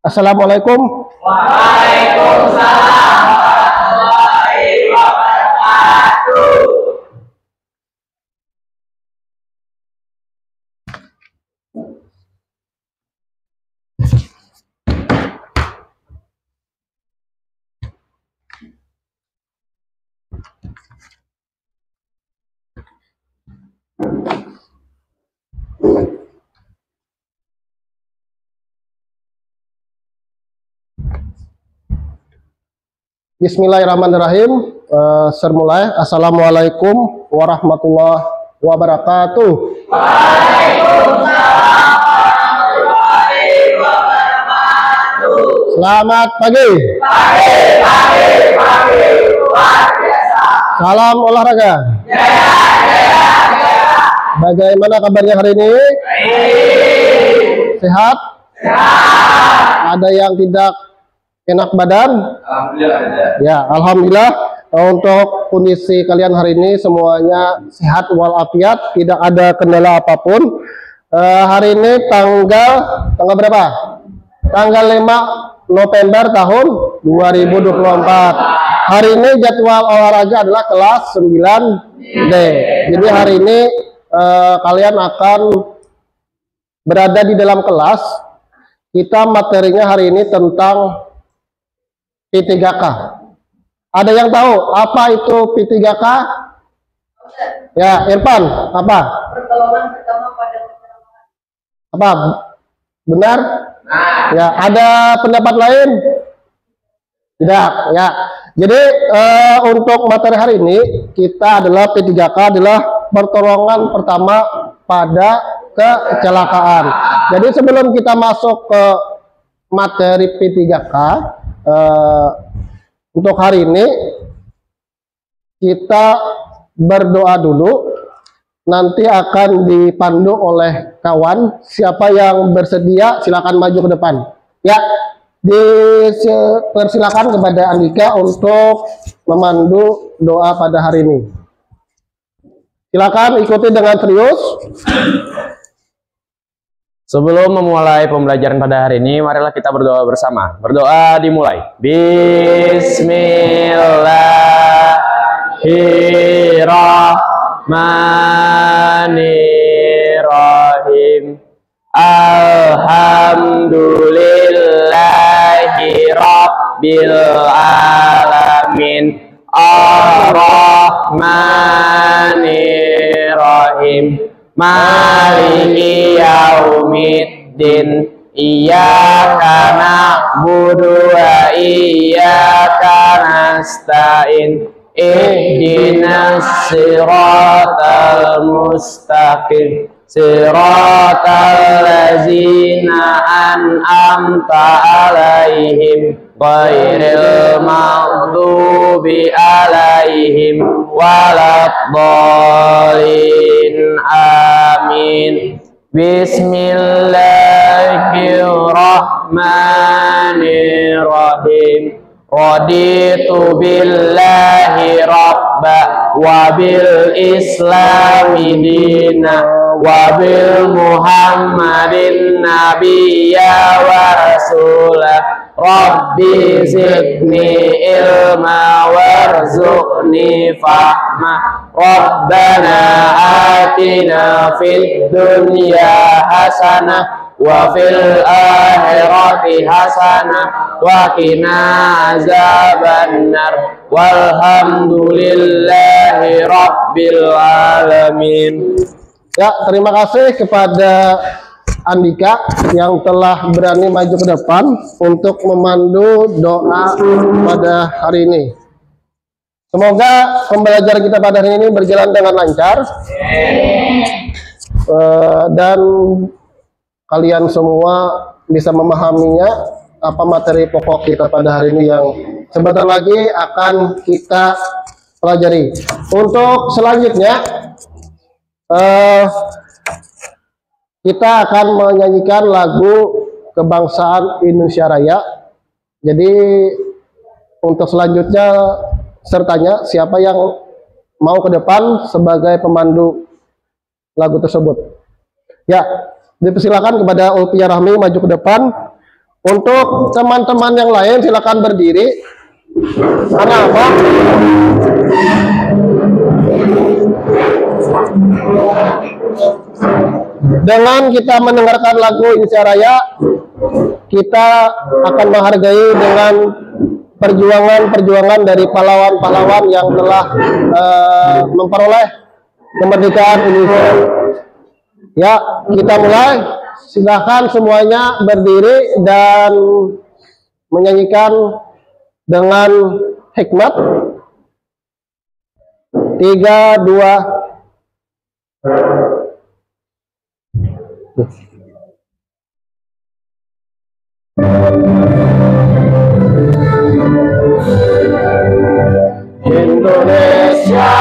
Assalamualaikum. Waalaikumsalam warahmatullahi wabarakatuh. Bismillahirrahmanirrahim. Sermulai. Assalamualaikum warahmatullahi wabarakatuh. Waalaikumsalam warahmatullahi wabarakatuh. Selamat pagi. Pagi. Luar biasa. Salam olahraga. Jaya. Bagaimana kabarnya hari ini? Sehat? Ada yang tidak enak badan? Alhamdulillah ada. Ya, alhamdulillah. Untuk kondisi kalian hari ini semuanya sehat walafiat, tidak ada kendala apapun. Hari ini tanggal berapa? Tanggal 5 November tahun 2024. Hari ini jadwal olahraga adalah kelas 9D. Jadi hari ini kalian akan berada di dalam kelas. Kita materinya hari ini tentang P3K. Ada yang tahu apa itu P3K? Ya, Irfan, apa? Pertolongan pertama pada kecelakaan. Apa? Benar? Ya, ada pendapat lain? Tidak, ya. Jadi untuk materi hari ini kita adalah P3K adalah pertolongan pertama pada kecelakaan. Jadi sebelum kita masuk ke materi P3K, untuk hari ini kita berdoa dulu, nanti akan dipandu oleh kawan. Siapa yang bersedia silakan maju ke depan. Ya, dipersilakan kepada Andika untuk memandu doa pada hari ini. Silakan ikuti dengan serius. Sebelum memulai pembelajaran pada hari ini, marilah kita berdoa bersama. Berdoa dimulai. Bismillahirrahmanirrahim. Alhamdulillahi rabbil alamin. Ar-Rahmanirrahim. Maliki yaumiddin. Iyyaka na'budu wa iyyaka nasta'in. Ihdinas siratal mustaqim. Siratal ladzina an'amta alaihim ghairil maghdubi alaihim waladdallin. Amin. Bismillahirrahmanirrahim. Raditu billahi rabba wa bil islami dina wa bil muhammadin nabiyya wa rasulah. Rabbi zidni ilma warzuqni fahma. Rabbana atina fid dunya hasanah wa fil akhirati hasanah wa qina azabannar. Walhamdulillahi rabbil alamin. Ya, terima kasih kepada Andika yang telah berani maju ke depan untuk memandu doa pada hari ini. Semoga pembelajaran kita pada hari ini berjalan dengan lancar dan kalian semua bisa memahaminya apa materi pokok kita pada hari ini yang sebentar lagi akan kita pelajari. Untuk selanjutnya kita akan menyanyikan lagu kebangsaan Indonesia Raya. Jadi untuk selanjutnya sertanya siapa yang mau ke depan sebagai pemandu lagu tersebut. Ya, Dipersilakan kepada Ulfia Rahmi maju ke depan. Untuk teman-teman yang lain silakan berdiri. Karena apa? Dengan kita mendengarkan lagu Indonesia Raya, kita akan menghargai dengan perjuangan-perjuangan dari pahlawan-pahlawan yang telah memperoleh kemerdekaan Indonesia. Ya, kita mulai. Silakan semuanya berdiri dan menyanyikan dengan hikmat. 3, 2. Indonesia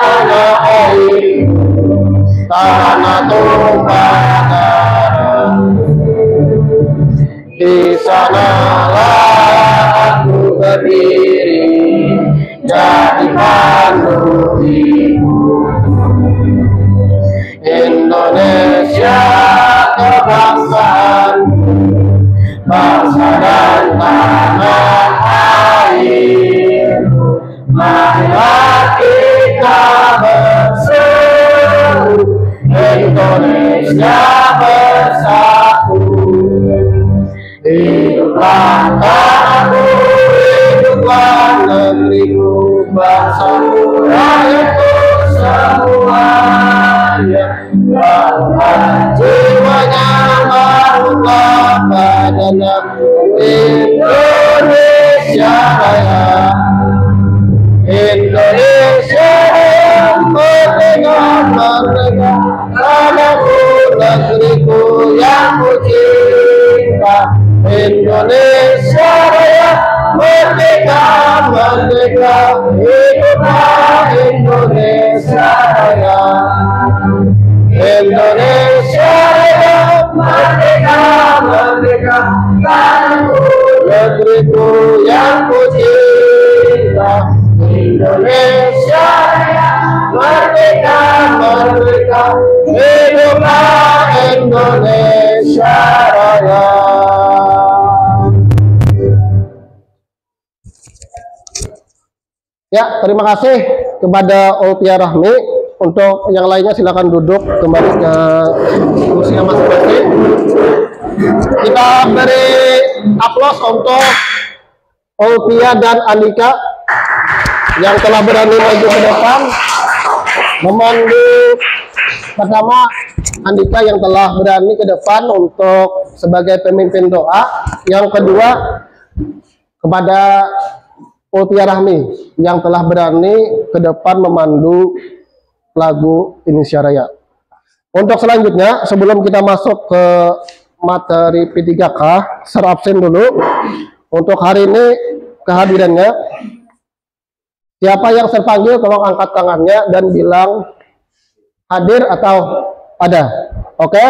tanah air, tanah tumpah darah. Di sanalah aku berdiri, jadi pandu ibu. Indonesia kebangsaan, bangsa dan tanah air. Marilah kita bersatu, Indonesia bersatu. Hiduplah tanahku, hiduplah negeriku, bangsaku, rakyatku semuanya. Barulah jiwanya, barulah badannya, Indonesia Raya. Indonesia merdeka, merdeka, tanahku, negeriku yang ku cinta. Indonesia Raya, merdeka, merdeka, hiduplah Indonesia Raya. Indonesia Raya, merdeka, merdeka, tanahku, negeriku yang ku cinta. Indonesia Raya, merdeka, merdeka, hiduplah Indonesia Raya. Ya, terima kasih kepada Ulfia Rahmi. Untuk yang lainnya silakan duduk kembali ke kursinya masing-masing. Kita beri aplaus untuk Ulfia dan Andika yang telah berani maju ke depan memandu. Pertama, Andika yang telah berani ke depan untuk sebagai pemimpin doa. Yang kedua, kepada Ulfia Rahmi yang telah berani ke depan memandu lagu Indonesia Raya. Untuk selanjutnya, sebelum kita masuk ke materi P3K, secara absen dulu. Untuk hari ini kehadirannya, siapa yang terpanggil tolong angkat tangannya dan bilang hadir atau ada. Oke?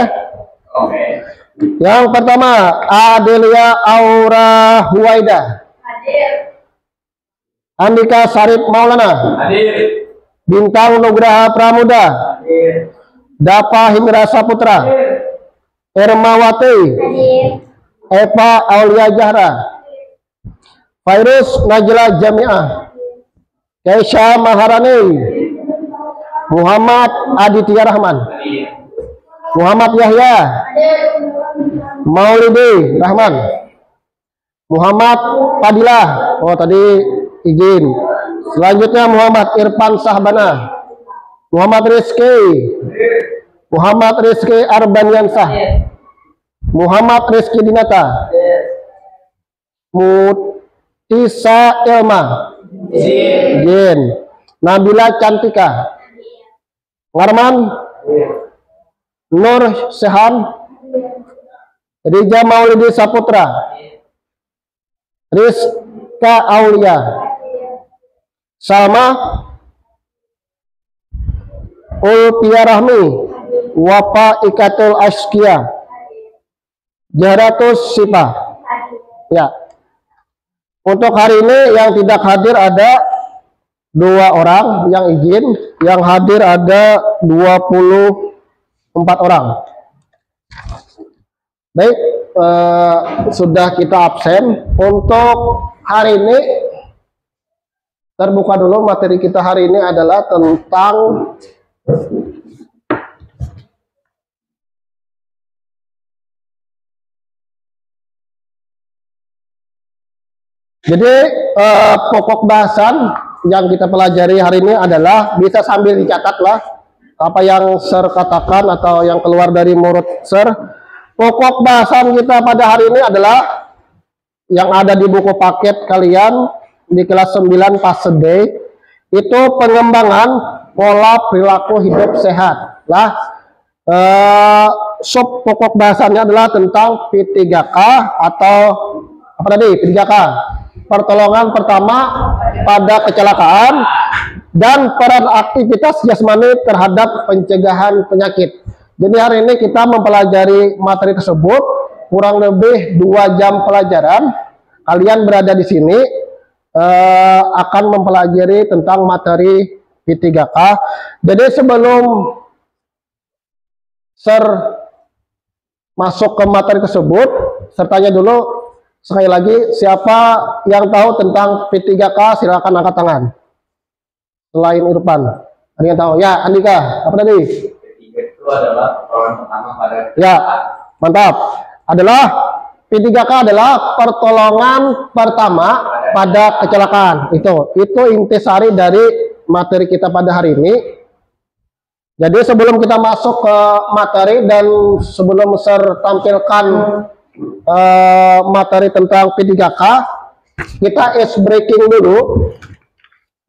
Oke. Yang pertama, Adelia Aura Huwaida. Hadir. Andika Sarip Maulana. Hadir. Bintang Nugraha Pramuda. Hadir. Dapa Himra Saputra. Ermawati. Hadir. Eva Aulia Jahra. Fairuz Najla Jamiah. Keisha Maharani. Muhammad Aditya Rahman. Hadir. Muhammad Yahya. Maulidi Rahman. Muhammad Fadilah. Oh tadi izin. Selanjutnya Muhammad Irfan Sahbana. Muhammad Rizky. Muhammad Rizky Arbaniansah. Muhammad Rizky Dinata. Mutisa Ilma. Jin. Nabila Cantika. Ngarman. Nur Sehan. Rija Maulidi Saputra. Rizka Aulia. Salma. Ulfia Rahmi. Wafa Ikatul Askia. Jaratus Sipa. Ya. Untuk hari ini yang tidak hadir ada 2 orang yang izin, yang hadir ada 24 orang. Baik, sudah kita absen. Untuk hari ini terbuka dulu. Materi kita hari ini adalah tentang jadi pokok bahasan yang kita pelajari hari ini adalah, bisa sambil dicatat lah apa yang Sir katakan atau yang keluar dari mulut Sir. Pokok bahasan kita pada hari ini adalah yang ada di buku paket kalian di kelas 9 Fase D, itu pengembangan pola perilaku hidup sehat lah. Sub pokok bahasannya adalah tentang P3K atau apa tadi? P3K, pertolongan pertama pada kecelakaan dan peran aktivitas jasmani terhadap pencegahan penyakit. Jadi hari ini kita mempelajari materi tersebut, kurang lebih 2 jam pelajaran. Kalian berada di sini akan mempelajari tentang materi P3K. Jadi sebelum Sir masuk ke materi tersebut, saya tanya dulu sekali lagi, siapa yang tahu tentang P3K? Silakan angkat tangan. Selain Irfan, ada yang tahu? Ya, Andika, apa tadi? P3 itu adalah pertolongan pertama pada Ya, mantap. P3K adalah pertolongan pertama pada kecelakaan. Itu intisari dari materi kita pada hari ini. Jadi sebelum kita masuk ke materi dan sebelum Sir tampilkan materi tentang P3K, kita is breaking dulu.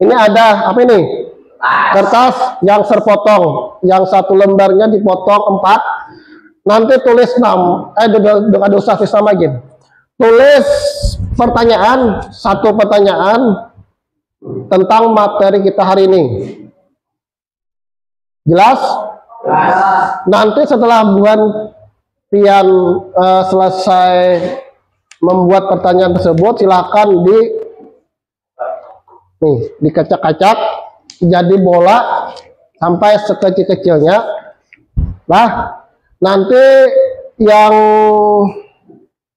Ini ada apa ini? Kertas yang Sir potong, yang satu lembarnya dipotong 4. Nanti tulis ada usah tulis nama gitu. Tulis pertanyaan, 1 pertanyaan tentang materi kita hari ini. Jelas? Nanti setelah Pian selesai membuat pertanyaan tersebut, silakan dikacak-kacak jadi bola sampai sekecil-kecilnya. Nah, nanti yang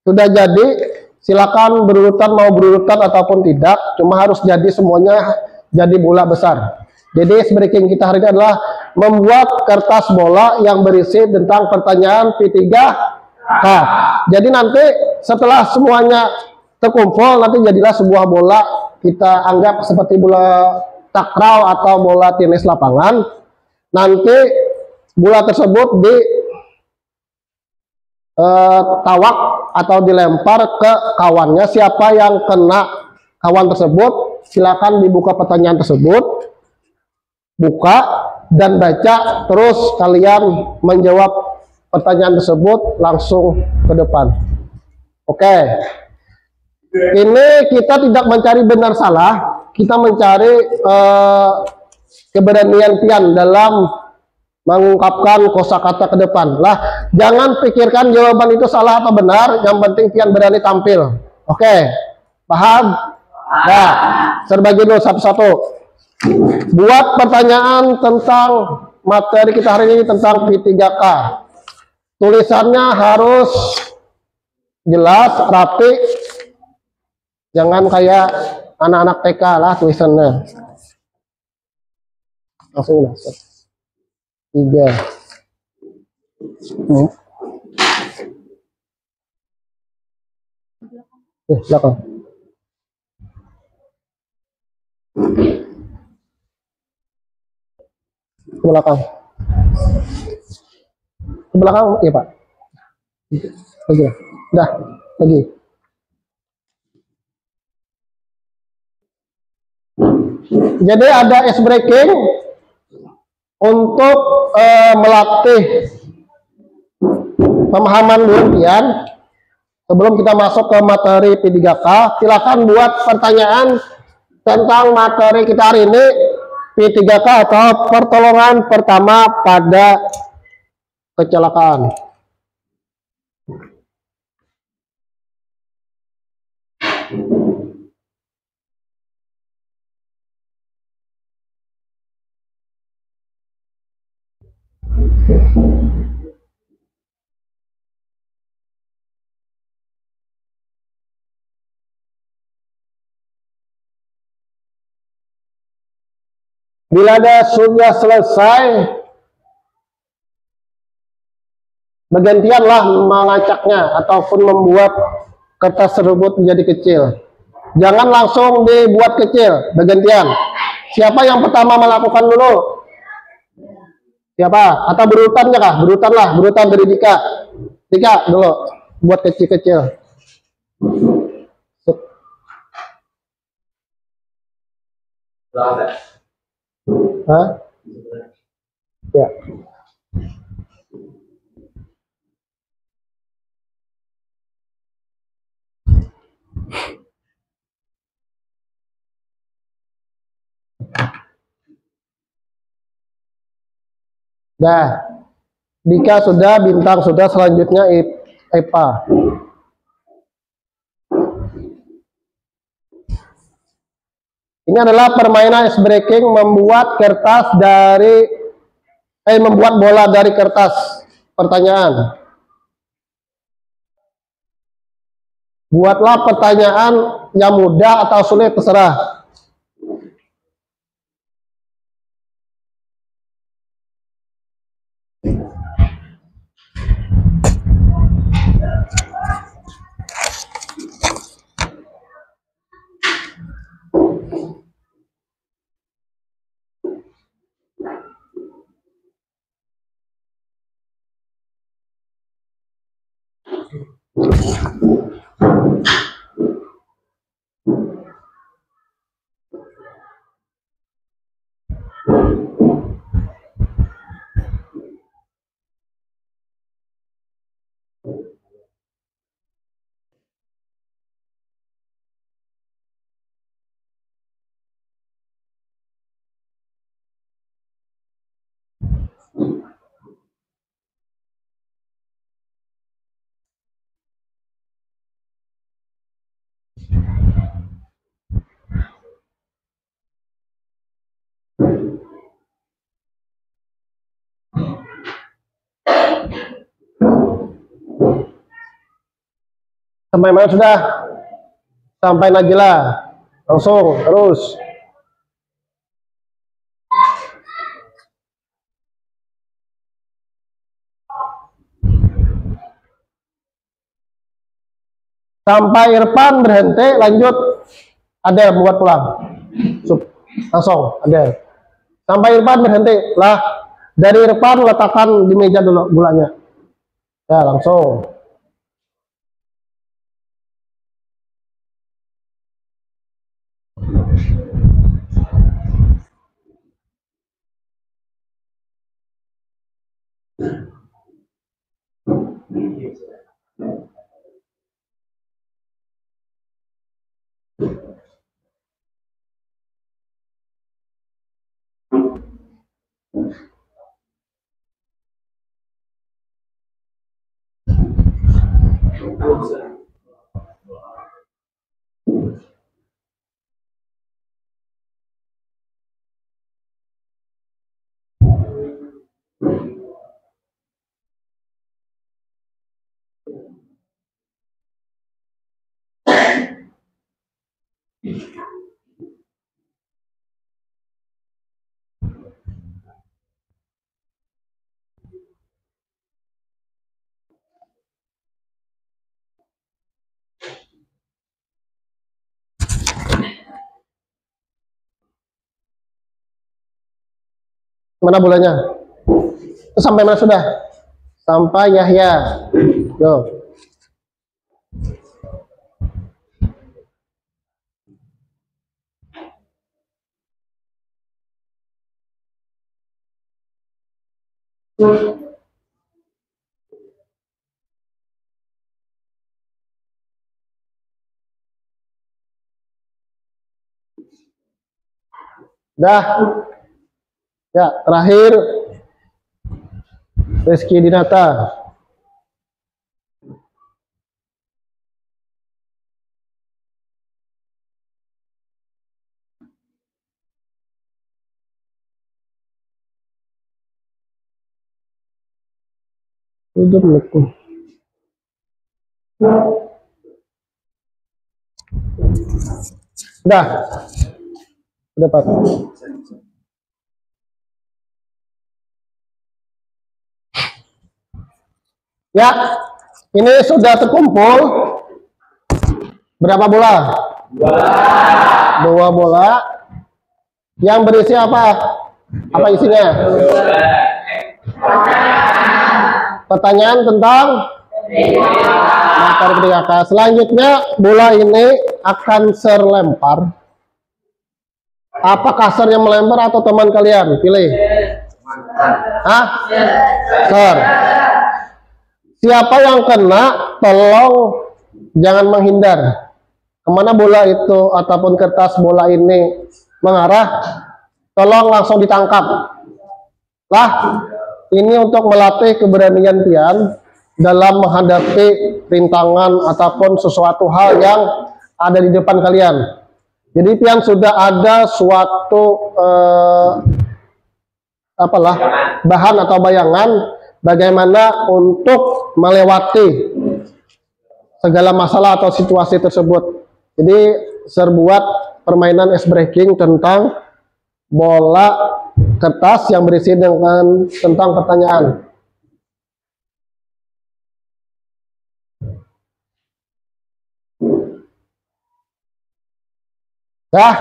sudah jadi silakan berurutan, mau berurutan ataupun tidak, cuma harus jadi semuanya jadi bola besar. Jadi breaking kita hari ini adalah membuat kertas bola yang berisi tentang pertanyaan P3K. Jadi nanti setelah semuanya terkumpul, nanti jadilah sebuah bola, kita anggap seperti bola takraw atau bola tenis lapangan. Nanti bola tersebut tawak atau dilempar ke kawannya. Siapa yang kena kawan tersebut, silakan dibuka pertanyaan tersebut, buka dan baca, terus kalian menjawab pertanyaan tersebut langsung ke depan. Oke. Ini kita tidak mencari benar salah, kita mencari keberanian Pian dalam mengungkapkan kosakata ke depan. Lah, jangan pikirkan jawaban itu salah atau benar, yang penting Pian berani tampil. Oke. Paham? Nah, serbagi dulu satu-satu. Buat pertanyaan tentang materi kita hari ini tentang P3K. Tulisannya harus jelas, rapi. Jangan kayak anak-anak TK lah tulisannya. Langsung lah. 3. Belakang. Ke belakang. Ke belakang, iya Pak. Lagi. Udah, lagi. Jadi ada ice breaking untuk melatih pemahaman demikian. Sebelum kita masuk ke materi P3K, silakan buat pertanyaan tentang materi kita hari ini, P3K atau pertolongan pertama pada kecelakaan. Bila ada sudah selesai, bergantianlah mengacaknya ataupun membuat kertas tersebut menjadi kecil. Jangan langsung dibuat kecil, bergantian. Siapa yang pertama melakukan dulu? Siapa? Atau berurutan kah? Berurutan lah, berurutan dari Dika. Dika dulu, buat kecil-kecil. Hah? Ya. Dah. Dika sudah, Bintang sudah, selanjutnya Epa. Ini adalah permainan ice breaking, membuat kertas dari membuat bola dari kertas. Pertanyaan. Buatlah pertanyaan yang mudah atau sulit, terserah. Sampai mana sudah? Sampai Najila. Langsung, terus. Sampai Irfan berhenti, lanjut. Ada buat pulang. Langsung, ada. Sampai Irfan berhenti. Lah, dari Irfan letakkan di meja dulu gulanya. Ya, langsung. Mana bolanya? Itu sampai mana sudah? Sampai Yahya. Yo. Dah. Ya, terakhir Rizky Dinata. Hidup leku. Udah. Udah, Pak. Ya, ini sudah terkumpul berapa bola? Dua bola. Yang berisi apa? Apa isinya? Pertanyaan tentang materi PTKK. Selanjutnya bola ini akan ser lempar. Apakah ser yang melempar atau teman kalian? Pilih. Hah? Ser. Siapa yang kena, tolong jangan menghindar. Kemana bola itu ataupun kertas bola ini mengarah, tolong langsung ditangkap. Lah, ini untuk melatih keberanian pian dalam menghadapi rintangan ataupun sesuatu hal yang ada di depan kalian. Jadi pian sudah ada suatu bahan atau bayangan bagaimana untuk melewati segala masalah atau situasi tersebut. Jadi serbuat permainan ice breaking tentang bola kertas yang berisi dengan tentang pertanyaan. Dah.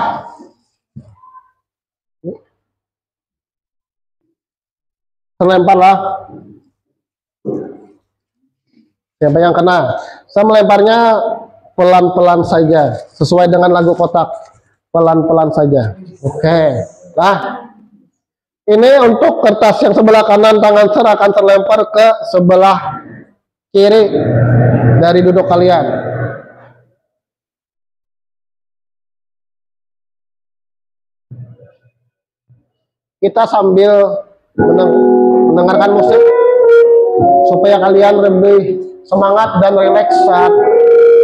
Terlemparlah. Siapa yang kena? Saya melemparnya pelan-pelan saja, sesuai dengan lagu kotak. Pelan-pelan saja. Oke. Nah, ini untuk kertas yang sebelah kanan tangan ser akan terlempar ke sebelah kiri dari duduk kalian. Kita sambil mendengarkan musik supaya kalian lebih semangat dan rileks saat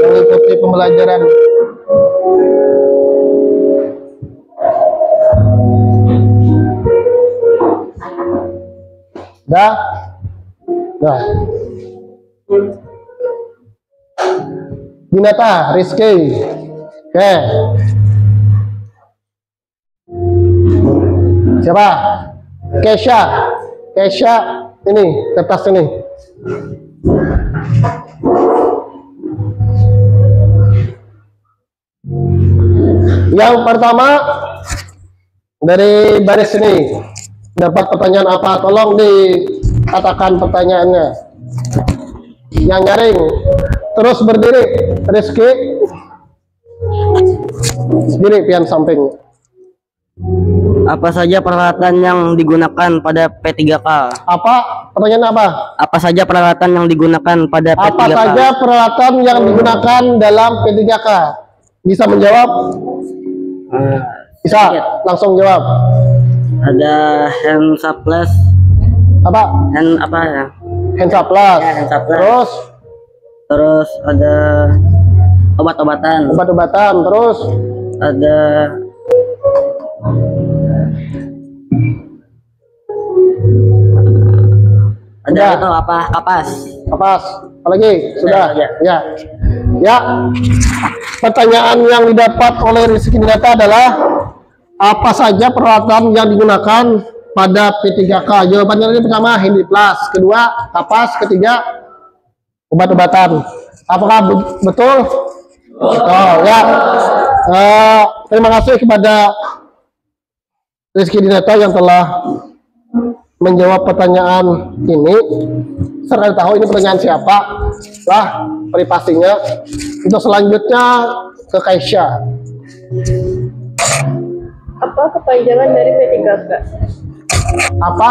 mengikuti pembelajaran. Dah. Dinata, Rizky. Oke. Siapa? Kesha, ini kertas ini. Yang pertama dari baris ini dapat pertanyaan apa? Tolong dikatakan pertanyaannya. Yang nyaring terus berdiri, Rizky. Berdiri pian samping. Apa saja peralatan yang digunakan pada P3K? Apa? Pertanyaan apa? Apa saja peralatan yang digunakan pada P3K? Apa saja peralatan yang digunakan dalam P3K? Bisa menjawab? Bisa, langsung jawab. Ada hand supplies. Apa? Hand apa ya? Hand supplies. Ya, hand supplies. Terus ada obat-obatan. Obat-obatan. Terus Ada Udah. itu apa? Kapas. Apalagi? Sudah. Udah. Ya. Pertanyaan yang didapat oleh Rizky Dinata adalah apa saja peralatan yang digunakan pada P3K? Jawabannya ini pertama Handy Plus, kedua kapas, ketiga obat-obatan. Apakah betul? Betul ya. Terima kasih kepada Rizky Dinata yang telah menjawab pertanyaan ini. Serta tahu ini pertanyaan siapa lah privasinya. Untuk selanjutnya ke Kaisha. Apa kepanjangan dari P3K? Apa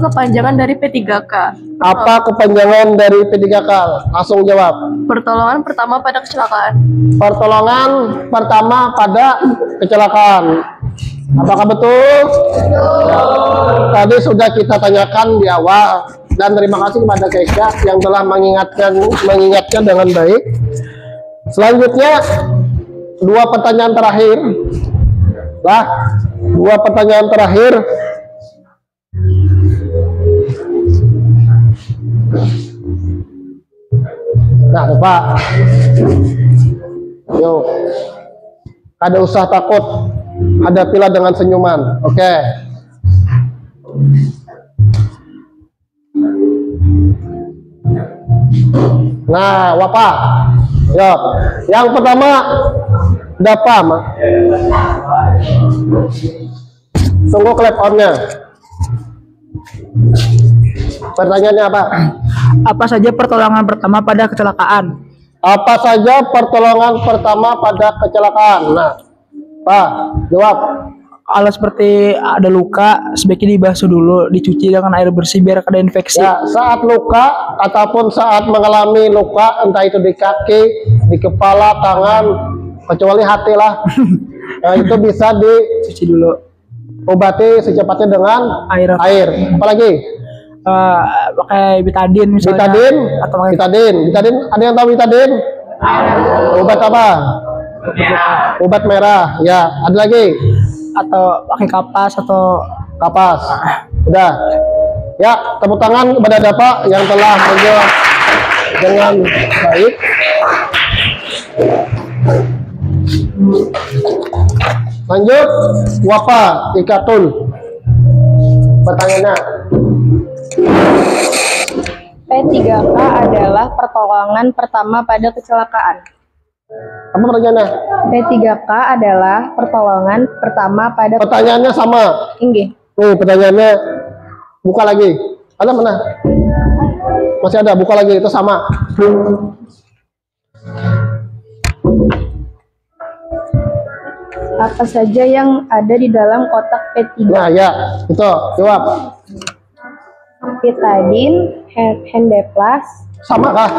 kepanjangan dari P3K? Apa kepanjangan dari P3K? Langsung jawab. Pertolongan pertama pada kecelakaan. Pertolongan pertama pada kecelakaan. Apakah betul? Tadi sudah kita tanyakan di awal. Dan terima kasih kepada Keisha yang telah mengingatkan dengan baik. Selanjutnya dua pertanyaan terakhir. Nah, Pak. Yuk. Ada usah takut. Hadapilah dengan senyuman. Oke. Nah, Wapa. Ya. Yang pertama Dapa, Mak. Tunggu clap on-nya. Pertanyaannya apa? Apa saja pertolongan pertama pada kecelakaan? Apa saja pertolongan pertama pada kecelakaan? Nah, Pak, jawab. Kalau seperti ada luka, sebaiknya dibasuh dulu, dicuci dengan air bersih biar ada infeksi. Ya, saat luka ataupun saat mengalami luka, entah itu di kaki, di kepala, tangan, kecuali hati lah, nah, itu bisa Cuci dulu. diobati secepatnya dengan Air. Apalagi? Pakai betadin misalnya. Betadin, Atau pakai betadin. Ada yang tahu betadin? Obat apa? Obat merah. Ya, ada lagi? atau pakai kapas atau Kapas. Udah. Ya, tepuk tangan kepada Bapak yang telah menjawab dengan baik. Lanjut, Wapa Ikatul. Pertanyaannya, P3K adalah pertolongan pertama pada kecelakaan. apa pertanyaannya? P3K adalah pertolongan pertama pada Pertanyaannya sama. Inggih. Nih, pertanyaannya buka lagi. Ada mana? Masih ada, buka lagi, itu sama. Apa saja yang ada di dalam kotak P3? Nah, ya, itu jawab. Betadine, Handeplas. Sama kah?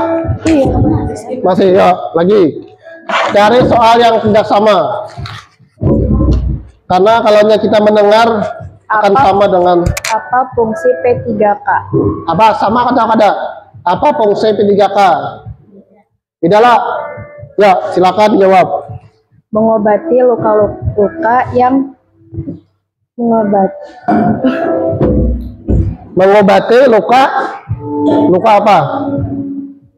Iya. Masih, ya, lagi. Cari soal yang tidak sama. Karena kalau kita mendengar akan sama dengan Apa fungsi P3K? apa? Sama kata-kata. Apa fungsi P3K? Tidaklah. Ya, silakan jawab. Mengobati luka-luka yang Mengobati luka apa?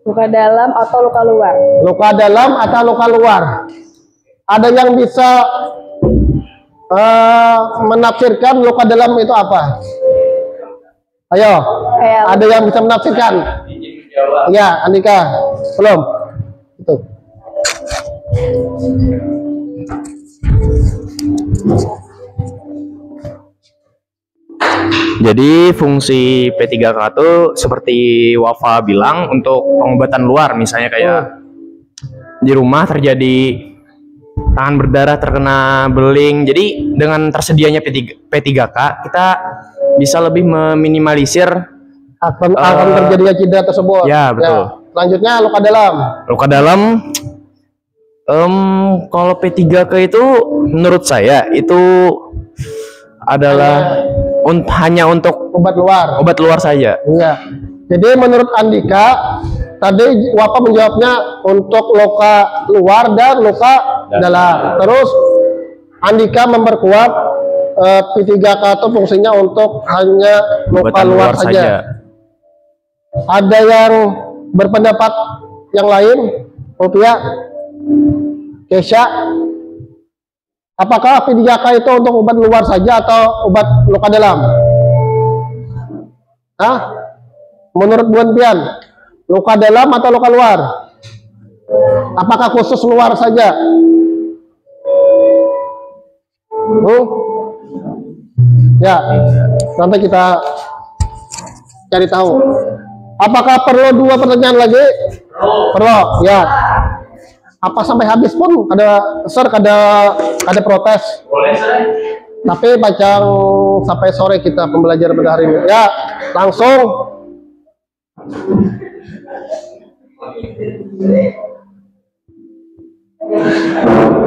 luka dalam atau luka luar. Luka dalam atau luka luar? Ada yang bisa menafsirkan luka dalam itu apa? Ayo, Kayak ada yang bisa menafsirkan? Ya, Andika, belum? Itu. Jadi fungsi P3K itu seperti Wafa bilang untuk pengobatan luar, misalnya kayak di rumah terjadi tangan berdarah terkena beling. Jadi dengan tersedianya P3K kita bisa lebih meminimalisir Akan terjadinya cedera tersebut. ya, betul. Selanjutnya luka dalam. Luka dalam, kalau P3K itu menurut saya itu adalah hanya untuk Obat luar. obat luar saja. Iya. Jadi menurut Andika tadi Wapa menjawabnya untuk luka luar dan luka dalam. Terus Andika memperkuat P3K itu fungsinya untuk hanya luka Obatan luar saja. Ada yang berpendapat yang lain? Opia, Kesha, apakah P3K itu untuk obat luar saja atau obat luka dalam? Hah? Menurut Bu Pian, luka dalam atau luka luar? Apakah khusus luar saja? Ya, nanti kita cari tahu. Apakah perlu 2 pertanyaan lagi? Perlu, ya. Apa sampai habis pun ada protes. Boleh, Sir. Tapi panjang sampai sore kita pembelajaran pada hari ini. Ya, langsung.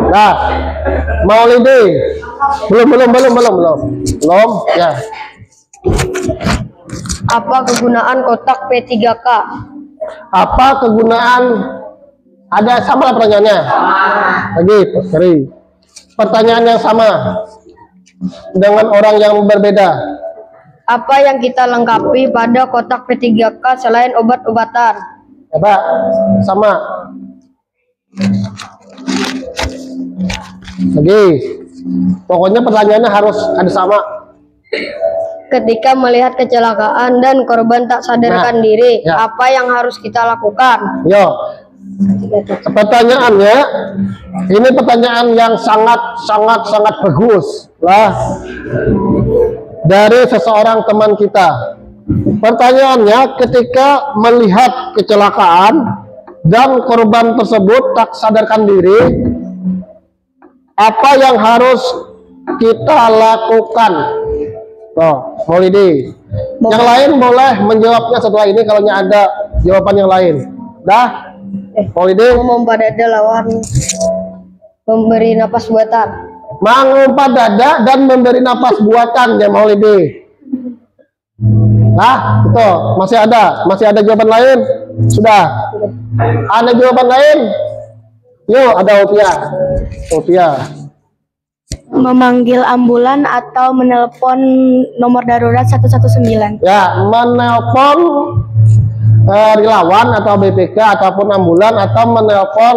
Nah, Maulidi. Belum. Ya. Apa kegunaan kotak P3K? Apa kegunaan? Ada sama lah pertanyaannya. Lagi, cari. Pertanyaan yang sama dengan orang yang berbeda. Apa yang kita lengkapi pada kotak P3K selain obat-obatan? Ya, Pak. Sama. Lagi. Pokoknya pertanyaannya harus ada sama. ketika melihat kecelakaan dan korban tak sadarkan diri, ya. apa yang harus kita lakukan? Yo, pertanyaannya, ini pertanyaan yang sangat bagus lah dari seseorang teman kita. Pertanyaannya, ketika melihat kecelakaan dan korban tersebut tak sadarkan diri, apa yang harus kita lakukan? Oh, Maulidi. Yang lain boleh menjawabnya setelah ini kalau ada jawaban yang lain. Dah, Maulidi. Mengumpat dada lawan memberi napas buatan. Mengumpat dada dan memberi napas buatan ya Maulidi. Nah, itu masih ada jawaban lain? Sudah. Ada jawaban lain? Yuk, ada Opia. Memanggil ambulan atau menelpon nomor darurat 119. Ya, menelpon relawan atau BPK ataupun ambulan atau menelpon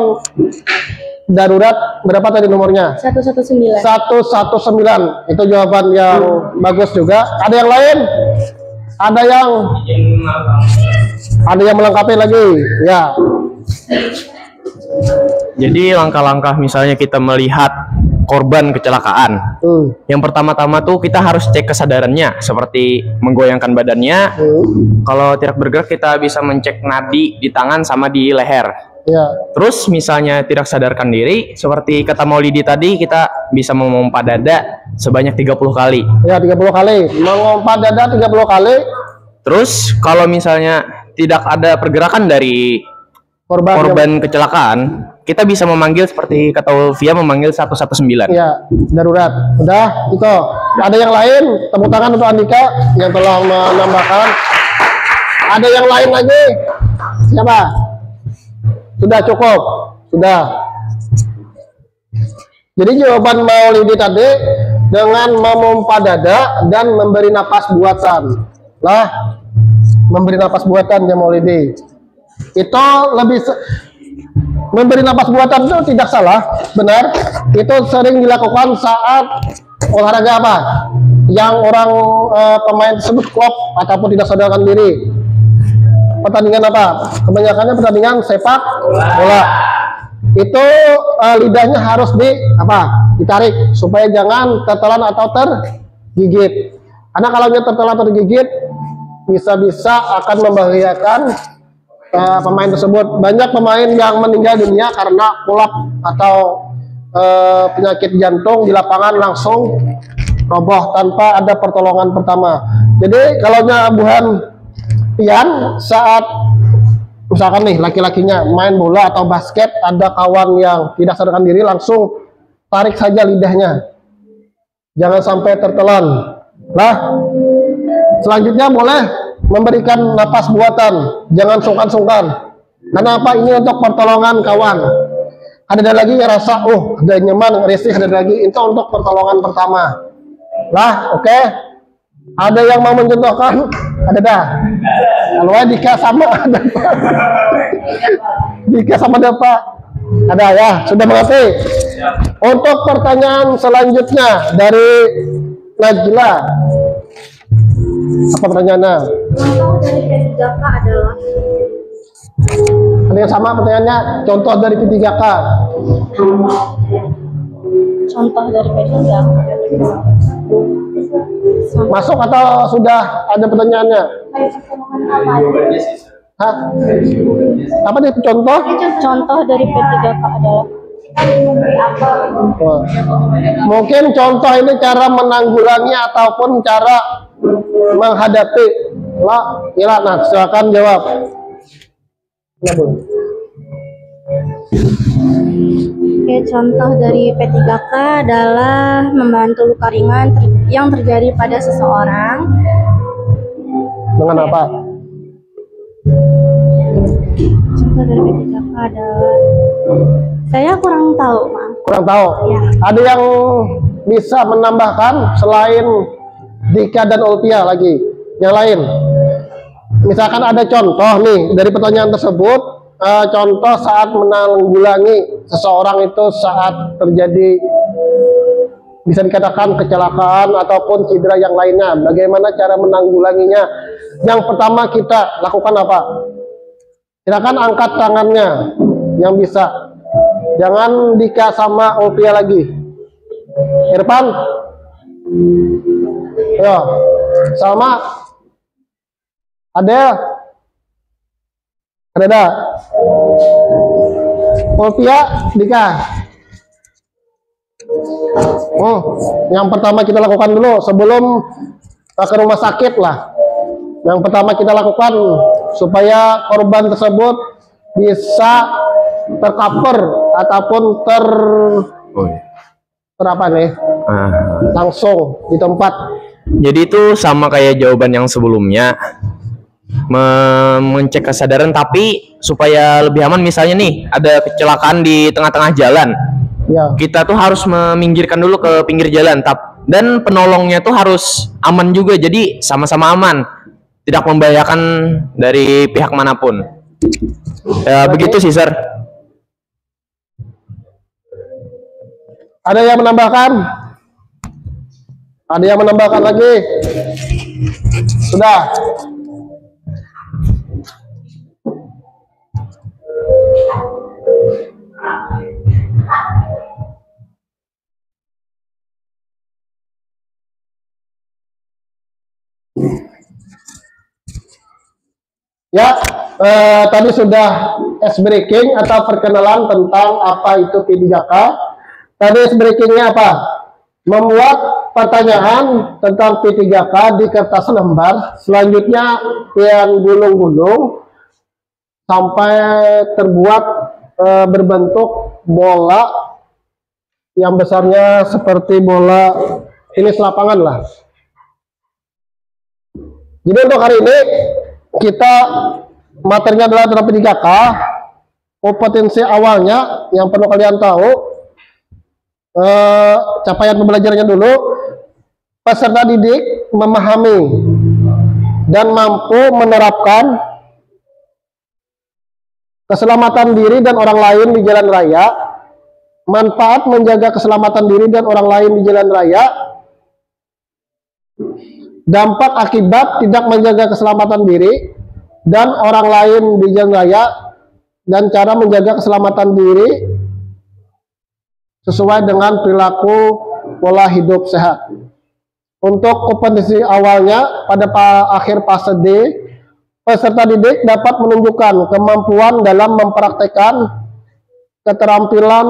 darurat berapa tadi nomornya? 119. 119. Itu jawaban yang bagus juga. Ada yang lain? Ada yang melengkapi lagi? Ya. Jadi langkah-langkah misalnya kita melihat korban kecelakaan. Yang pertama-tama tuh kita harus cek kesadarannya, seperti menggoyangkan badannya. Kalau tidak bergerak kita bisa mencek nadi di tangan sama di leher. Ya. Terus misalnya tidak sadarkan diri, seperti kata Maulidi tadi, kita bisa memompa dada sebanyak 30 kali. Ya, 30 kali. Mengompa dada 30 kali. Terus kalau misalnya tidak ada pergerakan dari korban kecelakaan, kita bisa memanggil seperti kata Ulfia, memanggil 119. Ya, darurat. Udah, itu. Ada yang lain? Tepuk tangan untuk Andika yang telah menambahkan. Ada yang lain lagi? Siapa? Sudah cukup. Sudah. Jadi jawaban Maulidi tadi dengan memompa dada dan memberi napas buatan. Lah, memberi napas buatan ya Maulidi. Itu lebih memberi napas buatan itu tidak salah, benar. Itu sering dilakukan saat olahraga apa? Yang orang pemain tersebut klop ataupun tidak sadarkan diri. Pertandingan apa? Kebanyakannya pertandingan sepak bola. Itu lidahnya harus ditarik supaya jangan tertelan atau tergigit. Karena kalau dia tertelan atau tergigit bisa-bisa akan membahayakan pemain tersebut. Banyak pemain yang meninggal dunia karena kulap atau penyakit jantung di lapangan langsung roboh tanpa ada pertolongan pertama. Jadi kalau Buhan Pian saat misalkan nih laki-lakinya main bola atau basket, ada kawan yang tidak sadarkan diri, langsung tarik saja lidahnya, jangan sampai tertelan. Nah, selanjutnya boleh memberikan napas buatan, jangan sungkan-sungkan. Karena apa? Ini untuk pertolongan kawan. Ada lagi yang rasa, ada nyaman, risih, ada lagi, itu untuk pertolongan pertama. Lah, oke. Ada yang mau mencontohkan? Ada dah. Kalau Dika sama ada Pak. Dika sama ada Pak. Ada ya, sudah mengerti. Untuk pertanyaan selanjutnya dari Najla. Apa pertanyaannya? Contoh dari P3K adalah Ada yang sama pertanyaannya? Contoh dari P3K. contoh dari P3K. Masuk atau sudah ada pertanyaannya? Hah? Apa nih contoh? Contoh dari P3K adalah Wah. Mungkin contoh ini cara menanggulangi ataupun cara menghadapi. Nah, silakan jawab. Ya, Bu. Oke, contoh dari P3K adalah membantu luka ringan yang terjadi pada seseorang. Dengan apa? Contoh dari P3K adalah, saya kurang tahu, Maaf. Kurang tahu. Ya. Ada yang bisa menambahkan selain Dika dan Ulfia lagi? Yang lain? Misalkan ada contoh nih dari pertanyaan tersebut, contoh saat menanggulangi seseorang itu saat terjadi bisa dikatakan kecelakaan ataupun cedera yang lainnya. Bagaimana cara menanggulanginya? Yang pertama kita lakukan apa? Silakan angkat tangannya yang bisa. Jangan Dika sama Ulpia lagi. Irfan, ya, Salma, Adel, Reda, Ulpia, Dika. Yang pertama kita lakukan dulu sebelum ke rumah sakit lah. Yang pertama kita lakukan supaya korban tersebut bisa tercover ataupun apa nih? Langsung di tempat. Jadi itu sama kayak jawaban yang sebelumnya. Mengecek kesadaran, tapi supaya lebih aman, misalnya nih ada kecelakaan di tengah-tengah jalan. Ya. Kita tuh harus meminggirkan dulu ke pinggir jalan, dan penolongnya tuh harus aman juga, jadi sama-sama aman, tidak membahayakan dari pihak manapun. Ya, begitu sih, Sir. Ada yang menambahkan? Ada yang menambahkan lagi? Sudah. Ya, tadi sudah ice breaking atau perkenalan tentang apa itu P3K. Tadi ice breakingnya apa? Membuat pertanyaan tentang P3K di kertas lembar. Selanjutnya yang gulung-gulung sampai terbuat berbentuk bola yang besarnya seperti bola tenis lapangan lah. Jadi untuk hari ini kita materinya adalah tentang P3K. Kompetensi awalnya yang perlu kalian tahu, capaian pembelajarannya dulu. Peserta didik memahami dan mampu menerapkan keselamatan diri dan orang lain di jalan raya, manfaat menjaga keselamatan diri dan orang lain di jalan raya, dampak akibat tidak menjaga keselamatan diri dan orang lain di jalan raya, dan cara menjaga keselamatan diri sesuai dengan perilaku pola hidup sehat. Untuk kompetensi awalnya pada akhir fase D, peserta didik dapat menunjukkan kemampuan dalam mempraktekkan keterampilan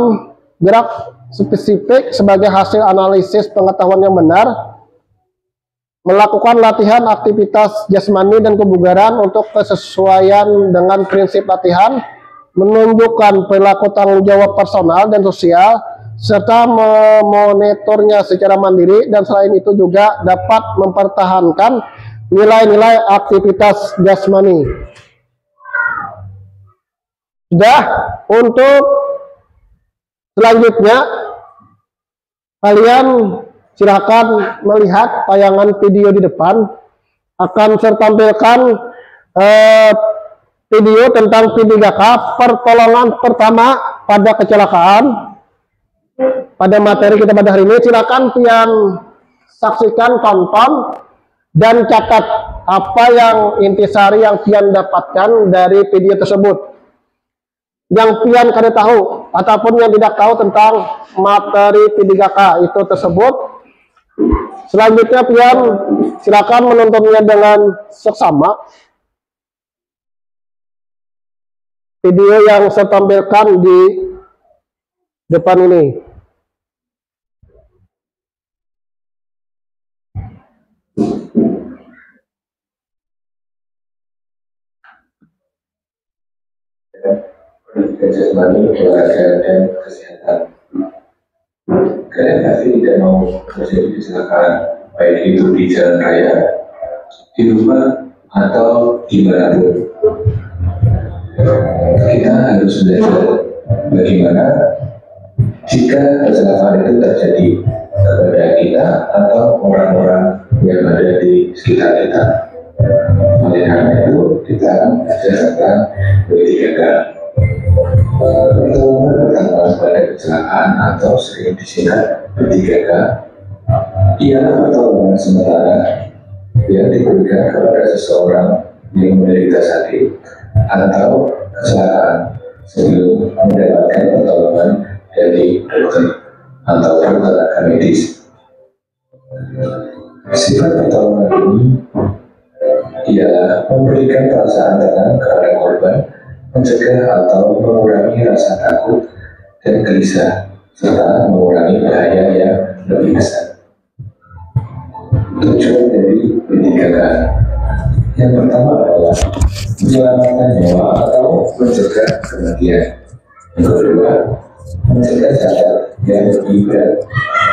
gerak spesifik sebagai hasil analisis pengetahuan yang benar, melakukan latihan aktivitas jasmani dan kebugaran untuk kesesuaian dengan prinsip latihan, menunjukkan perilaku tanggung jawab personal dan sosial, serta memonitornya secara mandiri, dan selain itu juga dapat mempertahankan nilai-nilai aktivitas jasmani. Sudah. Untuk selanjutnya kalian silakan melihat tayangan video di depan. Akan saya tampilkan video tentang P3K, pertolongan pertama pada kecelakaan. Pada materi kita pada hari ini, silakan kalian saksikan, tonton, dan catat apa yang intisari yang kalian dapatkan dari video tersebut. Yang kalian kada tahu ataupun yang tidak tahu tentang materi P3K itu tersebut. Selanjutnya kalian silakan menontonnya dengan seksama. Video yang saya tampilkan di depan ini. Pendidikan jasmani, olahraga, dan kesehatan. Kalian pasti tidak mau terjadi kecelakaan, baik itu di jalan raya, di rumah, atau dimanapun. Kita harus belajar bagaimana jika kecelakaan itu terjadi kepada kita atau orang-orang yang ada di sekitar kita. Oleh karena itu, kita akan belajar tentang P3K. Pertolongan pertama pada kecelakaan atau sering disingkat P3K ialah pertolongan sementara yang diberikan kepada seseorang yang menderita sakit atau kecelakaan sebelum mendapatkan pertolongan dari dokter atau tenaga medis. Sifat pertolongan ini ialah memberikan perasaan tenang kepada korban, mencegah atau mengurangi rasa takut dan gelisah, serta mengurangi bahaya yang lebih besar. Tujuan dari P3K yang pertama adalah menyelamatkan nyawa atau mencegah kematian. Yang kedua, mencegah cacat yang lebih berat.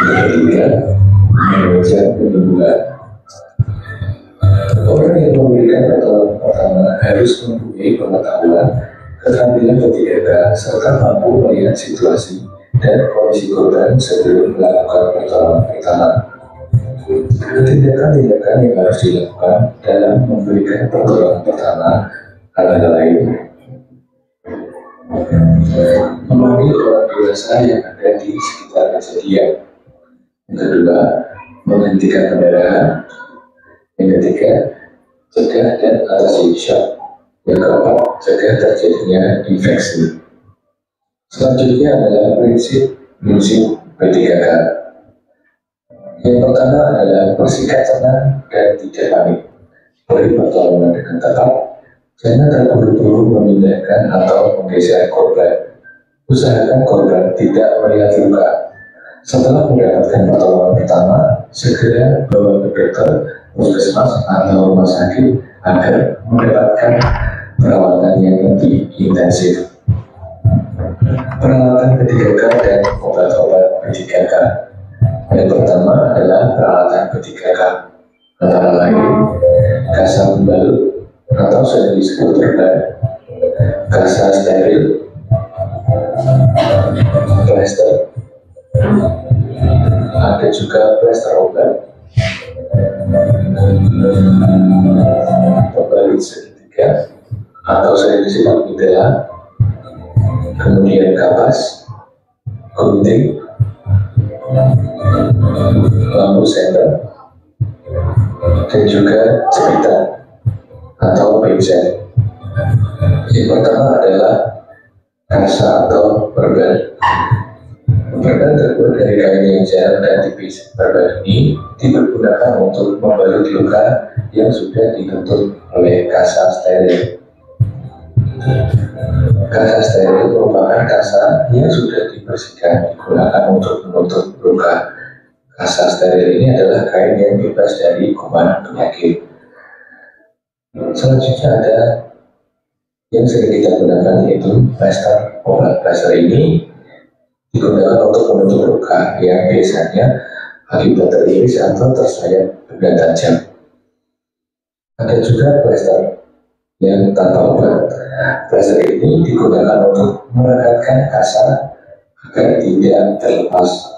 Yang ketiga, mengejar penyembuhan. Orang yang memberikan pertolongan pertama harus mempunyai pengetahuan, keterampilan P3K, serta mampu melihat situasi dan kondisi korban sebelum melakukan pertolongan pertama. Tindakan-tindakan yang harus dilakukan dalam memberikan pertolongan pertama antara lain: memanggil orang dewasa yang ada di sekitar kejadian. Yang kedua, menghentikan kendaraan. Yang ketiga, cegah dan atasi shock. Yang keempat, cegah terjadinya infeksi. Selanjutnya adalah prinsip P3K. Yang pertama adalah bersikap tenang dan tidak panik. Beri pertolongan dengan tepat. Jangan terburu-buru memindahkan atau menggeser korban. Usahakan korban tidak melihat luka. Setelah mendapatkan pertolongan pertama, segera bawa ke dokter, puskesmas atau rumah sakit agar mendapatkan perawatan yang lebih intensif. Peralatan P3K dan obat-obat P3K. Yang pertama adalah peralatan P3K, antara lain kasa pembalut atau sering disebut perban, kasa steril, plester, ada juga plester obat, pembalut segitiga atau sering disebut mitela, kemudian kapas, gunting, lampu senter, dan juga jepitan atau pinset. Yang pertama adalah kasa atau perban. Perban terbuat dari kain yang jarang dan tipis. Perban ini dipergunakan untuk membalut luka yang sudah ditutup oleh kasa steril. Kasa steril merupakan kasa yang sudah dibersihkan, digunakan untuk menutup luka. Kasa steril ini adalah kain yang bebas dari kuman penyakit. Selanjutnya ada yang sering kita gunakan, yaitu plester. Obat plester ini digunakan untuk menutup luka yang biasanya akibat teriris atau tersayat benda tajam. Ada juga plester yang tanpa obat. Plester ini digunakan untuk merekatkan kasa agar tidak terlepas.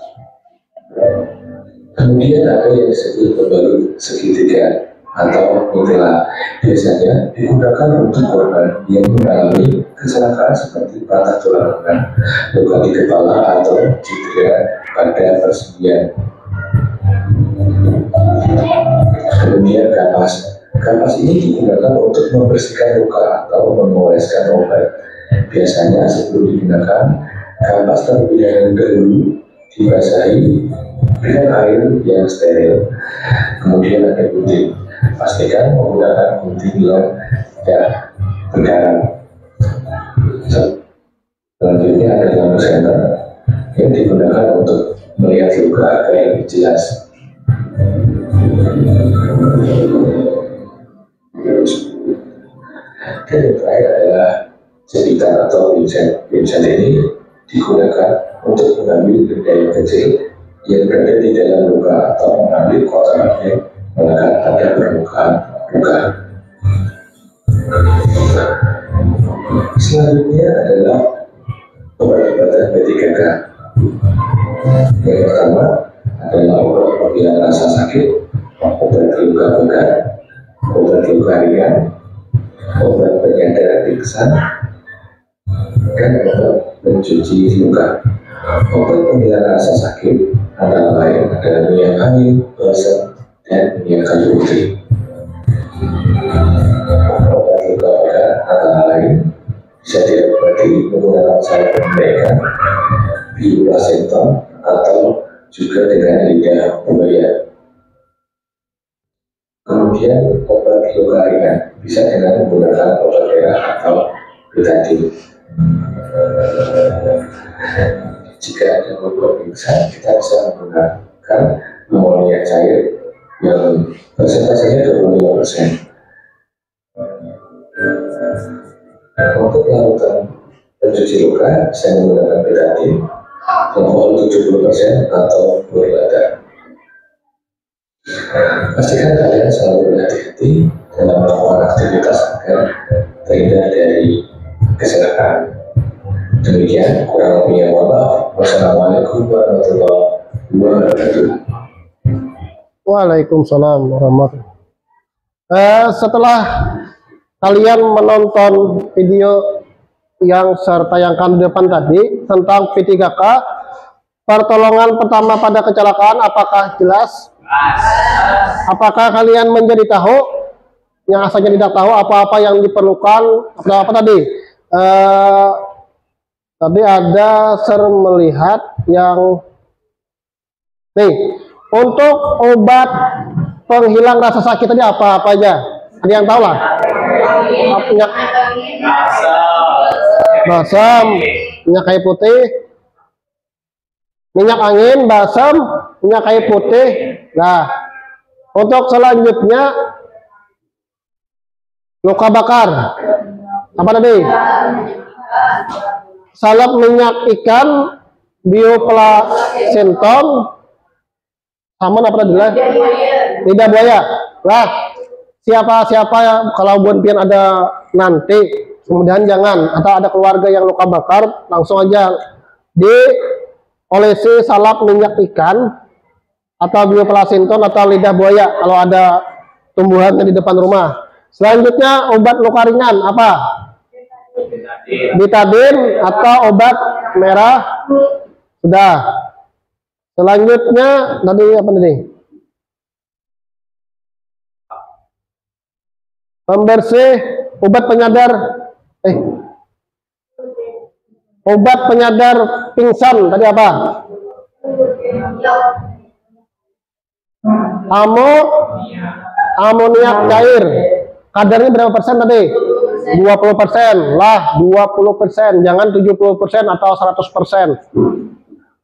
Kemudian ada yang disebut pembalut segitiga atau mitela. Biasanya digunakan untuk korban yang mengalami kecelakaan seperti patah tulang lengan, luka di kepala, atau cedera pada persendian. Kemudian kapas. Kapas ini digunakan untuk membersihkan luka atau mengoleskan obat. Biasanya sebelum digunakan, kapas terlebih dahulu dibasahi dengan air yang steril. Kemudian ada gunting. Pastikan menggunakan gunting yang tidak berkarat. Selanjutnya ada lampu senter yang digunakan untuk melihat luka agar lebih jelas. Dan yang terakhir adalah jepitan atau pinset. Pinset ini digunakan untuk mengambil benda yang kecil yang berada di dalam luka atau mengambil kotoran yang melekat pada permukaan luka. Selanjutnya adalah obat-obatan P3K. Yang pertama adalah obat penghilang rasa sakit, obat luka bakar, obat luka ringan, obat penyadar pingsan, dan obat pencuci luka. Obat penghilang rasa sakit antara lain adalah minyak angin, balsam, dan minyak kayu putih. Obat luka bakar antara lain bisa diobati menggunakan salep pembaikan, bioplacental, atau juga dengan lidah buaya. Kemudian obat luka ringan bisa dengan menggunakan obat merah atau betadine. Jika ada obat pingsan, kita bisa menggunakan amonia cair yang persentasenya 25%. Untuk larutan pencuci luka, saya menggunakan betadine, alkohol 70% atau bor lada. Pastikan kalian selalu berhati-hati dalam melakukan aktivitas agar terhindar dari kecelakaan. Demikian, kurang lebihnya mohon maaf. Wassalamualaikum warahmatullahi wabarakatuh. Waalaikumsalam warahmatullahi wabarakatuh. Setelah kalian menonton video yang saya tayangkan di depan tadi tentang P3K, pertolongan pertama pada kecelakaan, apakah jelas? Apakah kalian menjadi tahu? Yang asalnya tidak tahu apa-apa yang diperlukan? Apa tadi? Tadi ada melihat yang nih, untuk obat penghilang rasa sakit tadi apa aja? Ada yang tahu lah? Minyak balsam, minyak kayu putih, minyak angin, balsam, minyak kayu putih. Nah, untuk selanjutnya luka bakar. Apa tadi? Salep minyak ikan, bioplacental, sama apa tadi lah? Lidah buaya. Lah, siapa yang kalau buat pian ada nanti, kemudian jangan, atau ada keluarga yang luka bakar, langsung aja diolesi salep minyak ikan atau bioplacental atau lidah buaya kalau ada tumbuhannya di depan rumah. Selanjutnya obat luka ringan apa? Betadine atau obat merah. Sudah. Selanjutnya tadi apa tadi? Pembersih, obat penyadar obat penyadar pingsan tadi apa? Amoniak cair. Kadarnya berapa persen tadi? 20% lah, 20%, jangan 70% atau 100%.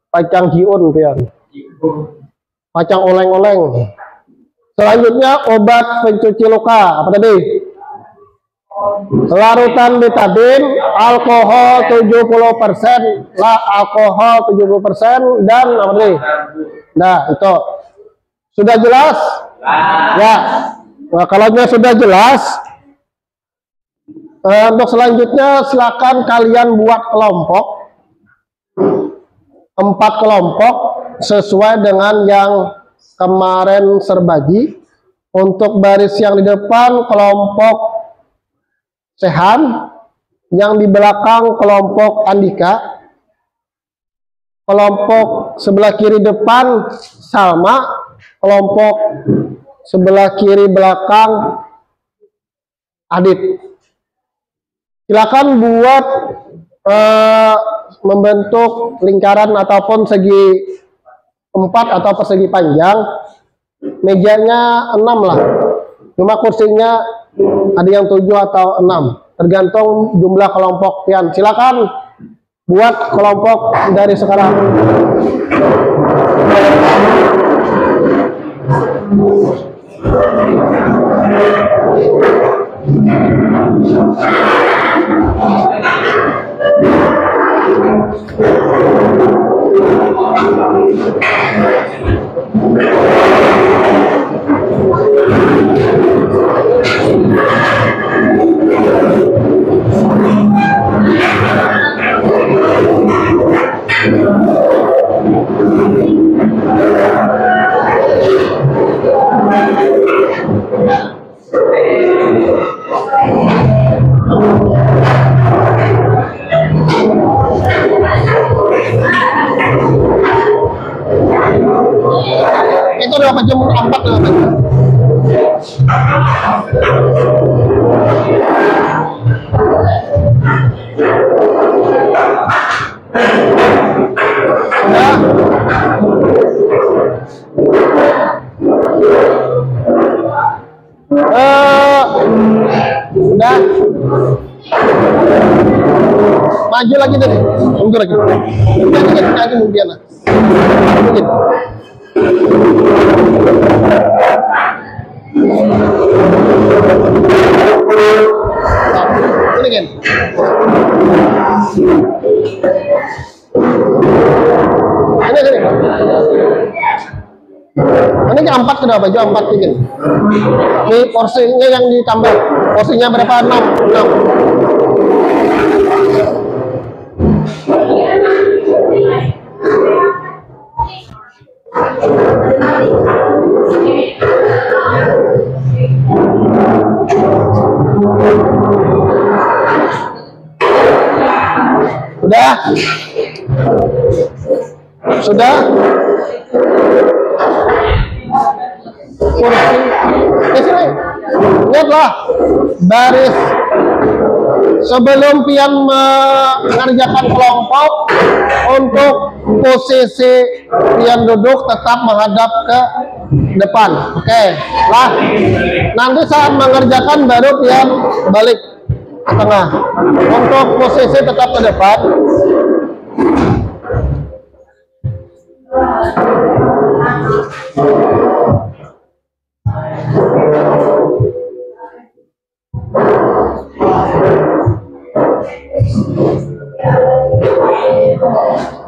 Pacang jiun pian. Pacang oleng-oleng. Selanjutnya obat pencuci luka, apa tadi? Larutan betadine, alkohol 70% lah, alkohol 70% dan apa tadi? Nah, itu. Sudah jelas? Ya. Nah, kalau sudah jelas, untuk selanjutnya silakan kalian buat kelompok 4 kelompok sesuai dengan yang kemarin serbagi. Untuk baris yang di depan kelompok Sehan, yang di belakang kelompok Andika, kelompok sebelah kiri depan Salma, kelompok sebelah kiri belakang Adit. Silakan buat membentuk lingkaran ataupun segi 4 atau persegi panjang. Mejanya 6 lah, cuma kursinya ada yang 7 atau 6, tergantung jumlah kelompok pian. Silakan buat kelompok dari sekarang. baju 4 dengan baju. Udah. Maju lagi deh, mundur lagi. Nanti mungkin lah. Mungkin. Ini kan. Ini. Ini ke-4 sudah baju 4 bikin. Ini porsinya yang ditambah. Porsinya berapa? 6. Sudah. Kursi. Sini. Lihatlah baris sebelum pian mengerjakan kelompok, untuk posisi pian duduk tetap menghadap ke depan. Oke, lah nanti saat mengerjakan baru pian balik ke tengah. Untuk posisi tetap ke depan.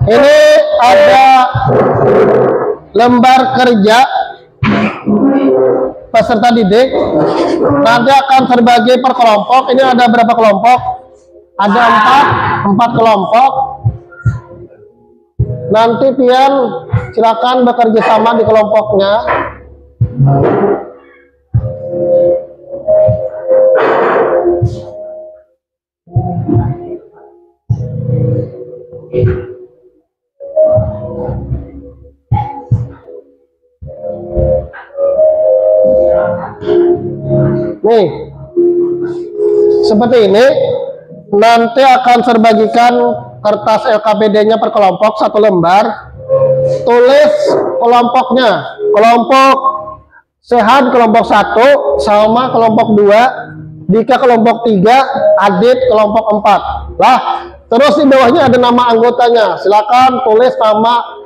Ini ada lembar kerja peserta didik, nanti akan terbagi per kelompok. Ini ada berapa kelompok? Ada 4 kelompok. Nanti pian silakan bekerja sama di kelompoknya. Nih, seperti ini. Nanti akan terbagikan kertas LKPD-nya per kelompok 1 lembar. Tulis kelompoknya. Kelompok sehat kelompok 1 sama kelompok 2. Dika kelompok 3, Adit kelompok 4. Lah, terus di bawahnya ada nama anggotanya. Silakan tulis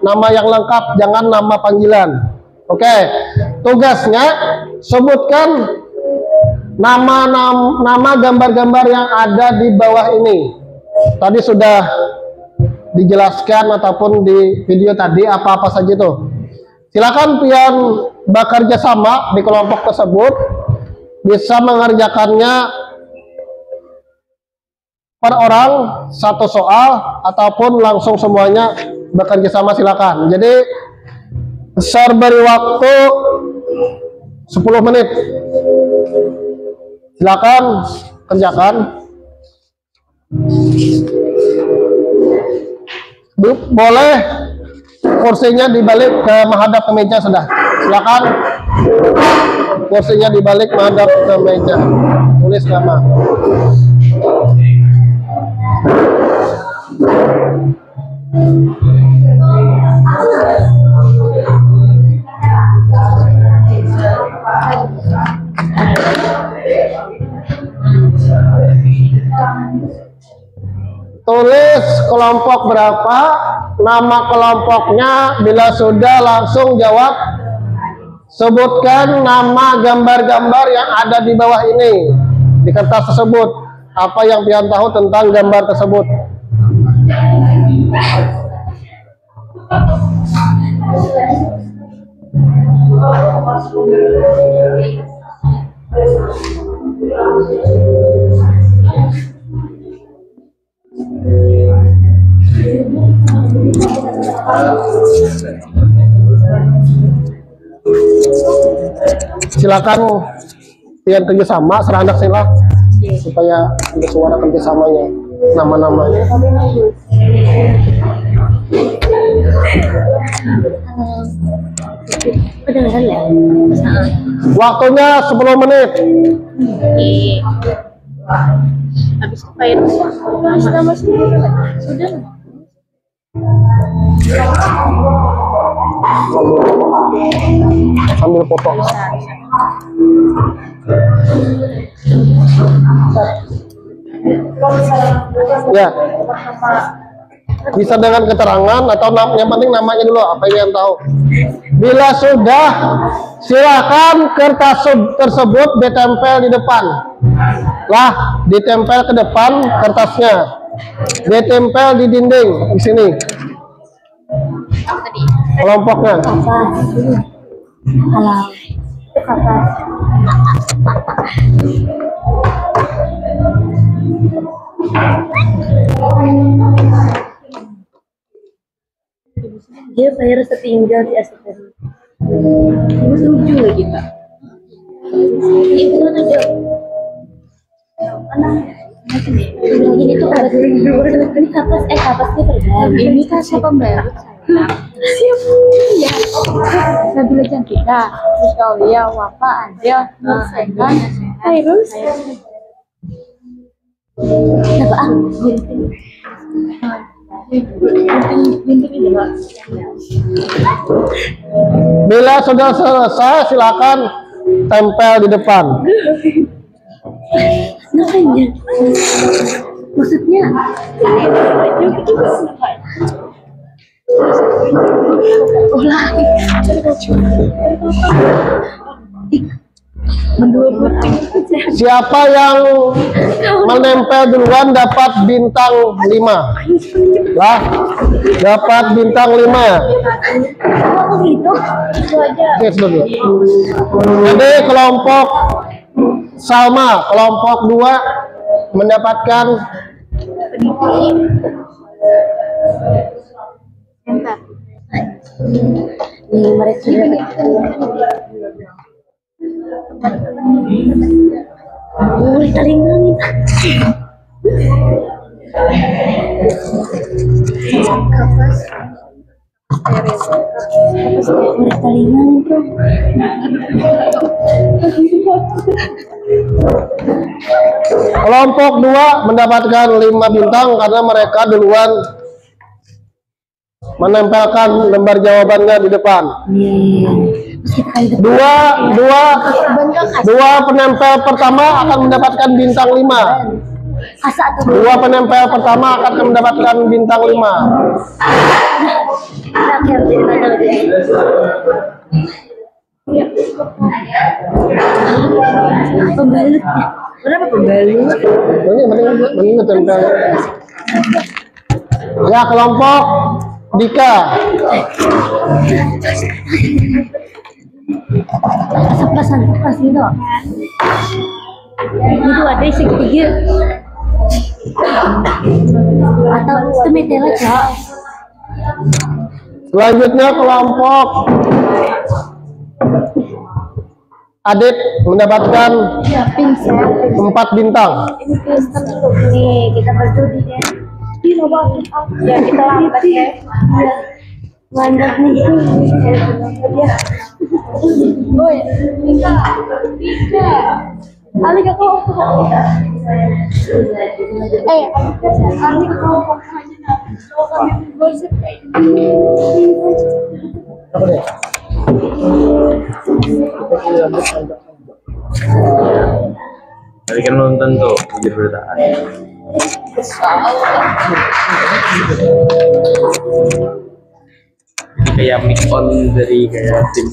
nama yang lengkap, jangan nama panggilan. Oke. Tugasnya sebutkan nama gambar-gambar yang ada di bawah ini. Tadi sudah dijelaskan ataupun di video tadi apa-apa saja itu. Silakan pian bekerja sama di kelompok tersebut, bisa mengerjakannya per orang 1 soal ataupun langsung semuanya bekerja sama, silakan. Jadi saya beri waktu 10 menit. Silakan kerjakan. Boleh kursinya dibalik ke menghadap ke meja sudah. Silakan kursinya dibalik menghadap ke meja. Tulis nama. Tulis kelompok berapa, nama kelompoknya. Bila sudah langsung jawab. Sebutkan nama gambar-gambar yang ada di bawah ini di kertas tersebut. Apa yang pian tahu tentang gambar tersebut? Silakan pian kerjasama, serandak sila supaya ada suara kerjasamanya, nama-namanya. Pada kedengeran ya? Waktunya 10 menit. Habis itu virus. Sudah. Sambil foto. Ya. Bisa dengan keterangan atau yang penting namanya dulu, apa yang tahu. Bila sudah, silakan kertas tersebut ditempel di depan. Lah, ditempel ke depan kertasnya. Ditempel di dinding di sini. Kelompoknya. Alah, itu kapas. Dia virus tertinggal di ASPR. Ini setuju nggak kita? Itu tuh ini tuh obat ini kapasnya perban. Ini kan siapa pembalut siapa ya? Nabila Cantika, terus Kaulia, Wafa, Adel, Nursegan, virus. Apa Bila sudah selesai, silakan tempel di depan. Makanya, maksudnya siapa yang menempel duluan dapat bintang 5. Lah, dapat bintang 5 ya. Oke, sudah. Jadi kelompok Salma, kelompok 2 mendapatkan talingan kapas talingan itu kelompok 2 mendapatkan 5 bintang karena mereka duluan menempelkan lembar jawabannya di depan. Dua penempel pertama akan mendapatkan bintang 5. Dua penempel pertama akan mendapatkan bintang 5. Pembalut. Berapa pembalut? Ini tempel. Ya, kelompok Dika. Pas gitu. Itu ada segitiga. Atau itu metela, Cak. Selanjutnya kelompok Adit mendapatkan 4 bintang. Nih, kita berdua ya. Ya, kita lambat ya. Iya. Lambat nih. Ya. Boy, Nika. Ali ka ko po. Ali ka ko po aja na. So kami bolsip kayak. Tadi kan nonton tuh jujur bertahan. Ini kayak mic on dari kayak tim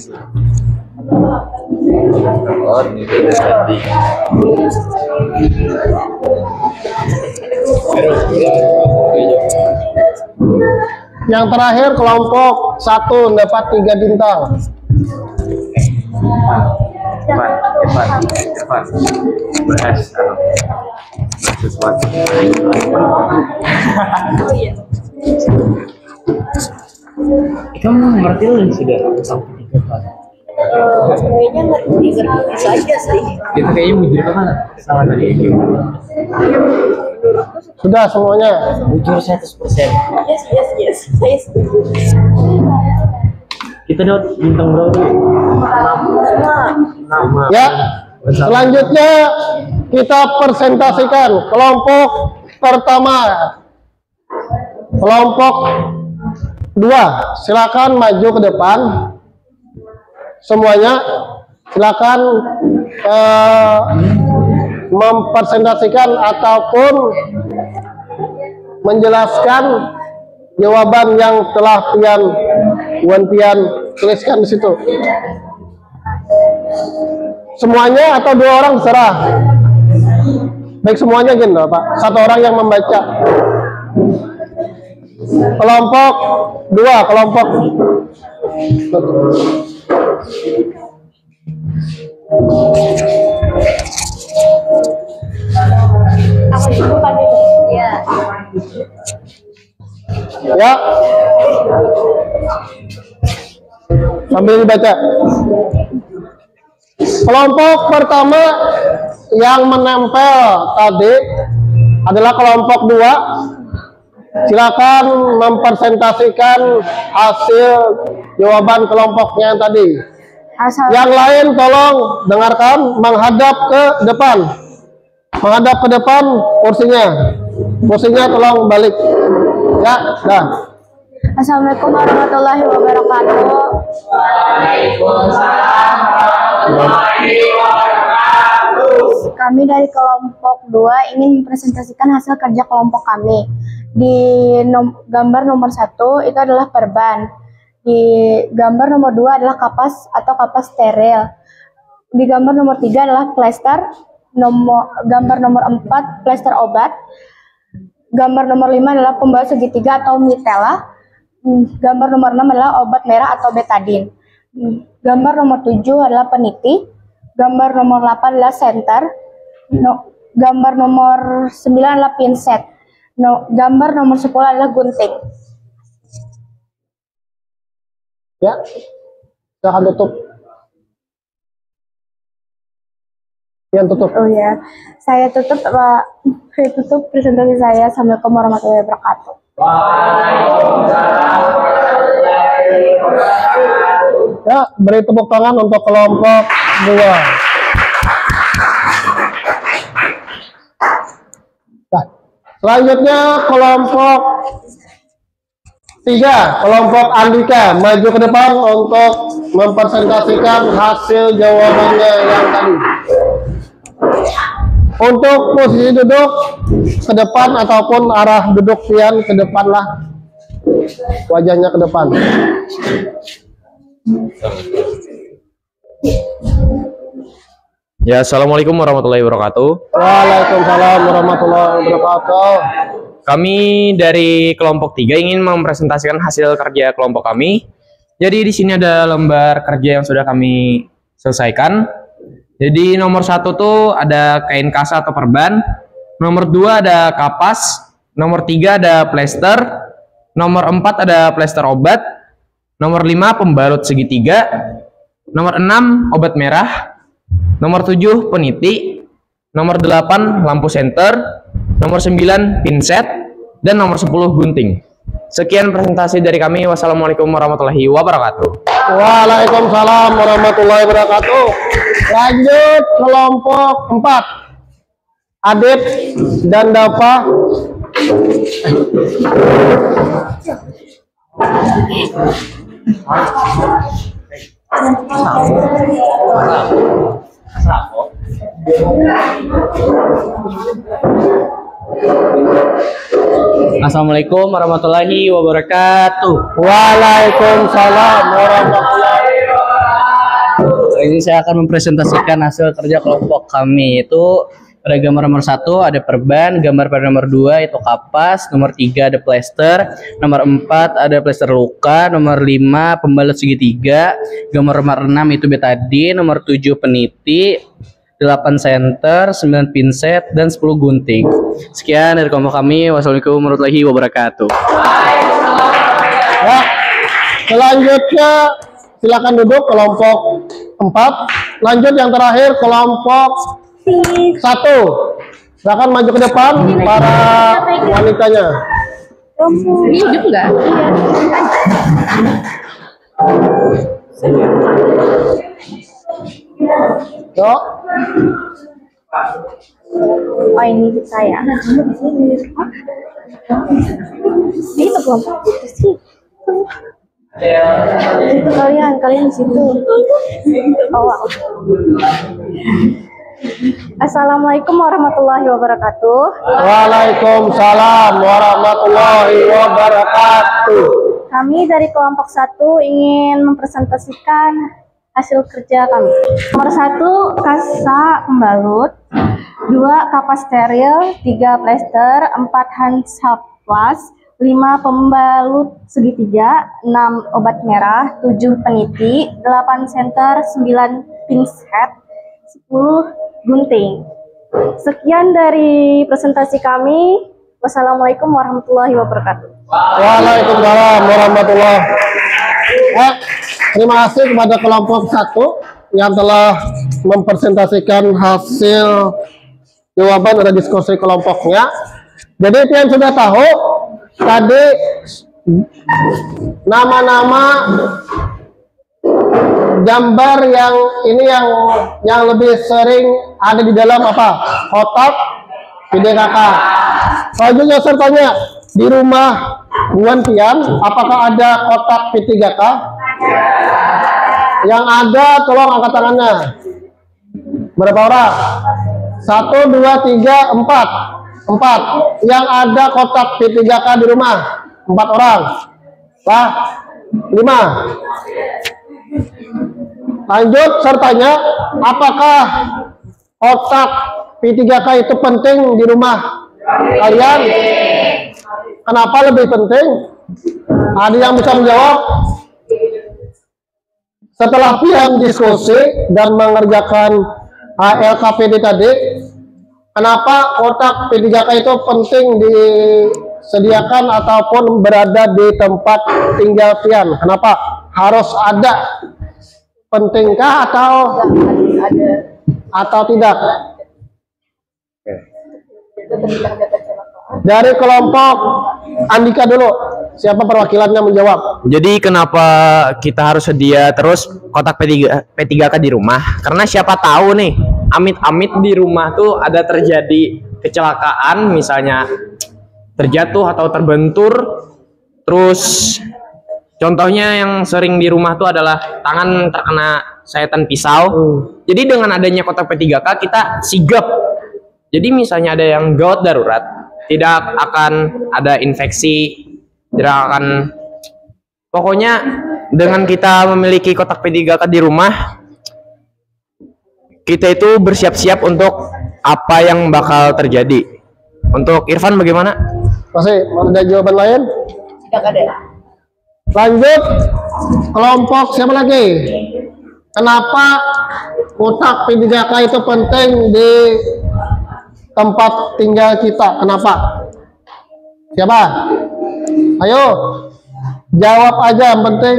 on itu tadi. Yang terakhir kelompok 1 dapat 3 bintang. Evan, bahas sesuatu. Kamu ngerti loh sudah sampai 3 kali. Kayaknya ngerti aja sih. Kita kayaknya mujur ke mana? Salah tadi. Sudah semuanya. Mujur 100%. Yes. Saya setuju. Kita dapat bintang berapa? Nama. Ya, selanjutnya kita presentasikan kelompok pertama. Kelompok 2, silakan maju ke depan. Semuanya silakan mempresentasikan ataupun menjelaskan jawaban yang telah pian tuliskan di situ. Semuanya atau 2 orang serah. Baik, semuanya gitu Pak. 1 orang yang membaca. Kelompok 2, kelompok Aku dulu kan ya. ya. Sambil dibaca. Kelompok pertama yang menempel tadi adalah kelompok 2. Silakan mempresentasikan hasil jawaban kelompoknya yang tadi. Yang lain tolong dengarkan, menghadap ke depan. Menghadap ke depan kursinya. Kursinya tolong balik. Ya, dah. Assalamualaikum warahmatullahi wabarakatuh. Waalaikumsalam warahmatullahi wabarakatuh. Kami dari kelompok 2 ingin mempresentasikan hasil kerja kelompok kami. Di gambar nomor 1 itu adalah perban. Di gambar nomor 2 adalah kapas atau kapas steril. Di gambar nomor 3 adalah plester. Gambar nomor 4 plester obat. Gambar nomor 5 adalah pembalut segitiga atau mitela. Gambar nomor 6 adalah obat merah atau betadin. Gambar nomor 7 adalah peniti. Gambar nomor 8 adalah senter. Gambar nomor 9 adalah pinset. Gambar nomor 10 adalah gunting. Ya, silakan tutup. Yang tutup. Oh ya, saya tutup presentasi saya. Assalamualaikum warahmatullahi wabarakatuh. Waalaikumsalam warahmatullahi wabarakatuh. Ya, beri tepuk tangan untuk kelompok 2. Nah, selanjutnya kelompok 3, kelompok Andika, maju ke depan untuk mempresentasikan hasil jawabannya yang tadi. Untuk posisi duduk ke depan ataupun arah duduk pian ke depan lah, wajahnya ke depan. Ya, assalamualaikum warahmatullahi wabarakatuh. Waalaikumsalam warahmatullahi wabarakatuh. Kami dari kelompok 3 ingin mempresentasikan hasil kerja kelompok kami. Jadi di sini ada lembar kerja yang sudah kami selesaikan. Jadi nomor 1 tuh ada kain kasa atau perban. Nomor 2 ada kapas. Nomor 3 ada plester. Nomor 4 ada plester obat. Nomor 5 pembalut segitiga. Nomor 6 obat merah. Nomor 7 peniti. Nomor 8 lampu senter. Nomor 9 pinset. Dan nomor 10 gunting. Sekian presentasi dari kami. Wassalamualaikum warahmatullahi wabarakatuh. Waalaikumsalam warahmatullahi wabarakatuh. Lanjut kelompok 4. Adit dan Dava. Assalamualaikum warahmatullahi wabarakatuh. Waalaikumsalam warahmatullahi wabarakatuh. Ini saya akan mempresentasikan hasil kerja kelompok kami. Itu pada gambar nomor 1 ada perban, gambar pada nomor 2 itu kapas, nomor 3 ada plester, nomor 4 ada plester luka, nomor 5 pembalut segitiga, gambar nomor 6 itu betadin, nomor 7 peniti, 8 senter, 9 pinset, dan 10 gunting. Sekian dari kelompok kami. Wassalamualaikum warahmatullahi wabarakatuh. Ya, selanjutnya silakan duduk kelompok 4. Lanjut yang terakhir kelompok 1. Silakan maju ke depan para wanitanya. Hidup enggak? Yuk. Oh ini saya. Itu kelompok itu sih. Itu kalian di situ. Oh, wow. Assalamualaikum warahmatullahi wabarakatuh. Waalaikumsalam warahmatullahi wabarakatuh. Kami dari kelompok 1 ingin mempresentasikan hasil kerja kami. Nomor 1 kasa pembalut, 2 kapas steril, 3 plester, 4 hand saplas, 5 pembalut segitiga, 6 obat merah, 7 peniti, 8 senter, 9 pinset, 10 gunting. Sekian dari presentasi kami. Wassalamualaikum warahmatullahi wabarakatuh. Waalaikumsalam warahmatullahi wabarakatuh. Terima kasih kepada kelompok 1 yang telah mempresentasikan hasil jawaban dari diskusi kelompoknya. Jadi kalian sudah tahu tadi nama-nama gambar yang ini yang lebih sering ada di dalam apa? Kotak PDKK. Selanjutnya saya tanya, di rumah Buan Pian apakah ada kotak P3K? Yang ada tolong angkat tangannya. Berapa orang? 1, 2, 3, 4. 4. Yang ada kotak P3K di rumah 4 orang. Lah 5. Lanjut sertanya, apakah kotak P3K itu penting di rumah kalian? Kenapa lebih penting? Ada yang bisa menjawab? Setelah Pian diskusi dan mengerjakan LKPD tadi, kenapa kotak P3K itu penting disediakan ataupun berada di tempat tinggal Pian? Kenapa harus ada? Pentingkah atau tidak? Dari kelompok Andika dulu, siapa perwakilannya menjawab? Jadi kenapa kita harus sedia terus kotak P3K di rumah? Karena siapa tahu nih, amit-amit di rumah tuh ada terjadi kecelakaan, misalnya terjatuh atau terbentur. Terus contohnya yang sering di rumah tuh adalah tangan terkena sayetan pisau. Jadi dengan adanya kotak P3K kita sigap. Jadi misalnya ada yang gawat darurat, tidak akan ada infeksi, tidak akan, pokoknya dengan kita memiliki kotak P3K di rumah, kita itu bersiap-siap untuk apa yang bakal terjadi. Untuk Irfan bagaimana? Masih ada jawaban lain? Tidak ada. Lanjut, kelompok siapa lagi? Kenapa kotak P3K itu penting di tempat tinggal kita? Kenapa? Siapa? Ayo, jawab aja. Yang penting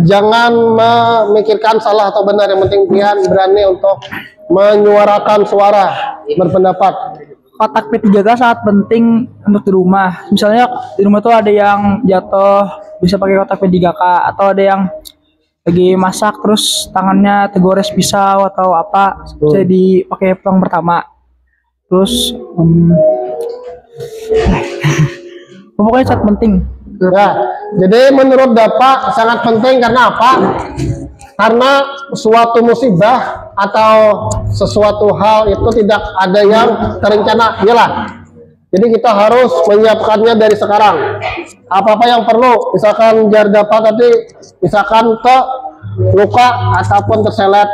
jangan memikirkan salah atau benar. Yang penting Pian berani untuk menyuarakan suara, berpendapat. Kotak P3K sangat penting untuk di rumah. Misalnya di rumah tuh ada yang jatuh, bisa pakai kotak P3K, atau ada yang lagi masak terus tangannya tergores pisau atau apa, bisa dipakai peluang pertama. Terus pokoknya sangat penting. Ya, jadi menurut Bapak sangat penting karena apa? Karena suatu musibah atau sesuatu hal itu tidak ada yang terencana, iyalah. Jadi kita harus menyiapkannya dari sekarang. Apa-apa yang perlu, misalkan jar dapat tadi, misalkan luka ataupun terselet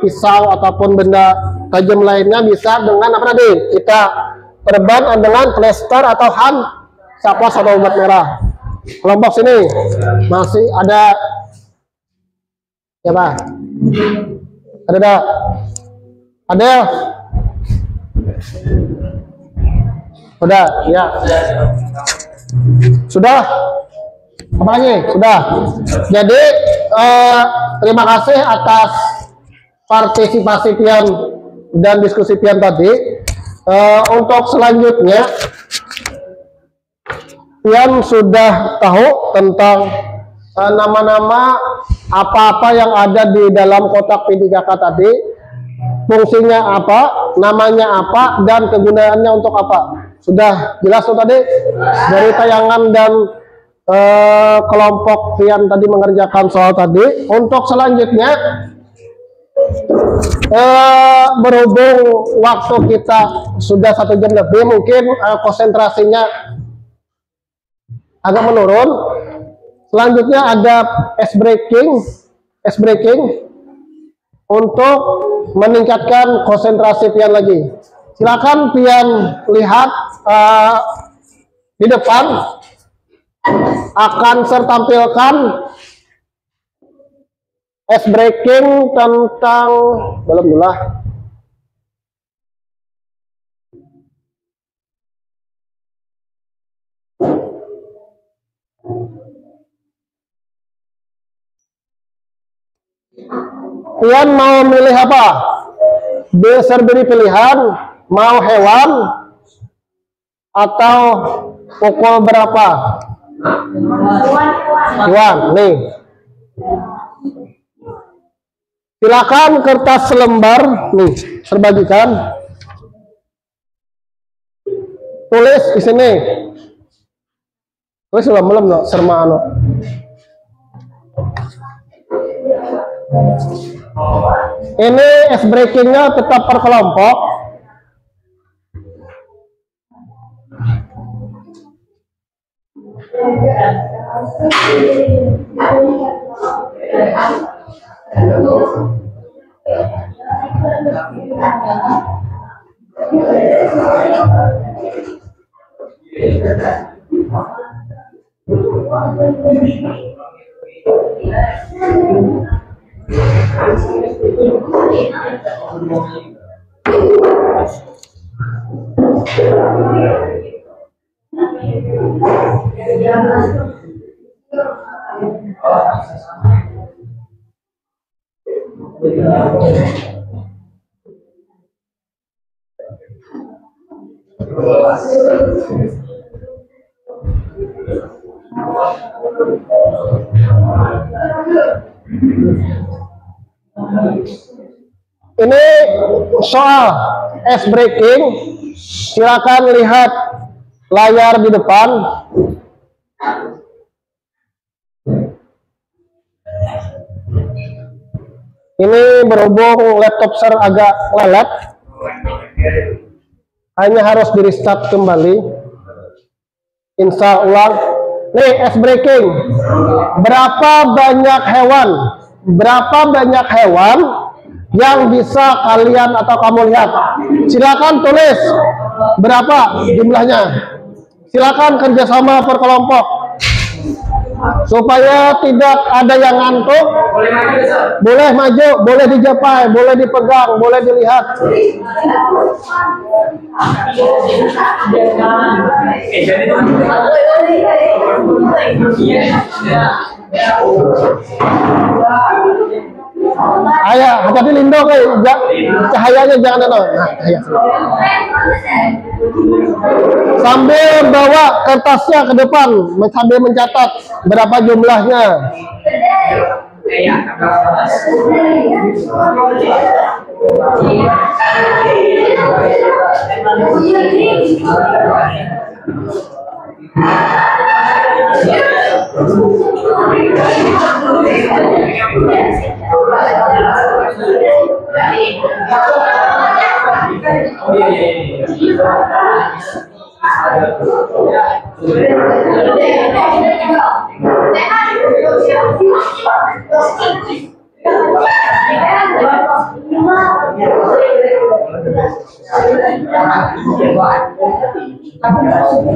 pisau ataupun benda tajam lainnya, bisa dengan apa tadi? Kita perban dengan plester atau hand saplas atau obat merah. Kelompok sini masih ada siapa? Ada enggak? Ada? Sudah, ya. Sudah? Apa lagi? Sudah. Jadi terima kasih atas partisipasi Pian dan diskusi Pian tadi. Untuk selanjutnya, Pian sudah tahu tentang nama-nama apa-apa yang ada di dalam kotak P3K tadi, fungsinya apa, namanya apa, dan kegunaannya untuk apa. Sudah jelas tuh tadi dari tayangan dan kelompok Pian tadi mengerjakan soal tadi. Untuk selanjutnya, berhubung waktu kita sudah 1 jam lebih, mungkin konsentrasinya agak menurun. Selanjutnya ada ice breaking untuk meningkatkan konsentrasi Pian lagi. Silakan Pian lihat di depan akan saya tampilkan ice breaking tentang alhamdulillah. Pian mau milih apa? Bisa beri pilihan, mau hewan atau pukul berapa? Hewan, nih. Silakan kertas selembar, nih, terbagikan. Tulis di sini. Tulis belum no, serma ano. Ini ice breakingnya tetap per kelompok. Ini soal ice breaking. Silakan lihat layar di depan. Ini berhubung laptop saya agak lelet, hanya harus di restart kembali. Install ulang. Nih, ice breaking. Berapa banyak hewan? Berapa banyak hewan yang bisa kalian atau kamu lihat? Silakan tulis berapa jumlahnya. Silakan kerjasama per kelompok supaya tidak ada yang ngantuk. Boleh maju, boleh dijapai, boleh dipegang, boleh dilihat. Ayah, hati-hati Lindo, cahayanya jangan ada. Nah, cahaya. Sambil bawa kertasnya ke depan, sambil mencatat berapa jumlahnya.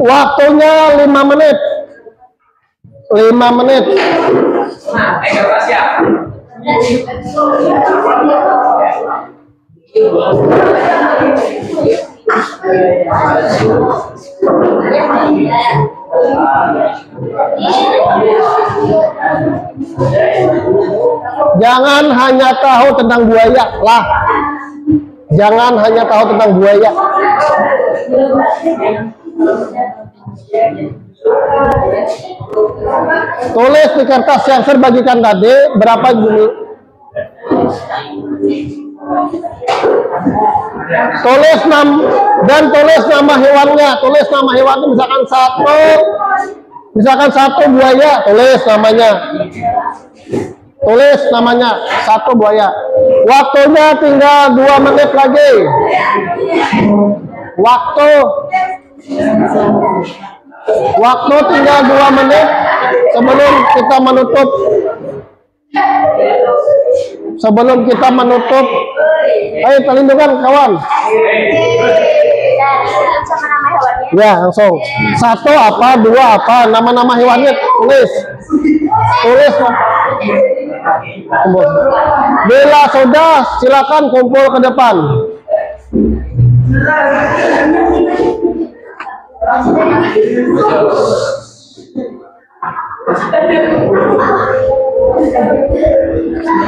Waktunya 5 menit. 5 menit. Jangan hanya tahu tentang buaya lah. Jangan hanya tahu tentang buaya. tulis di kertas yang saya bagikan tadi berapa jumlah. Tulis tulis nama hewannya. Tulis nama hewannya, misalkan satu buaya, tulis namanya. Tulis namanya satu buaya. Waktunya tinggal 2 menit lagi. Waktu tinggal 2 menit sebelum kita menutup. Ayo terlindungan kawan. Ya langsung. 1 apa, 2 apa, nama-nama hewannya tulis. Bila sudah, silakan kumpul ke depan.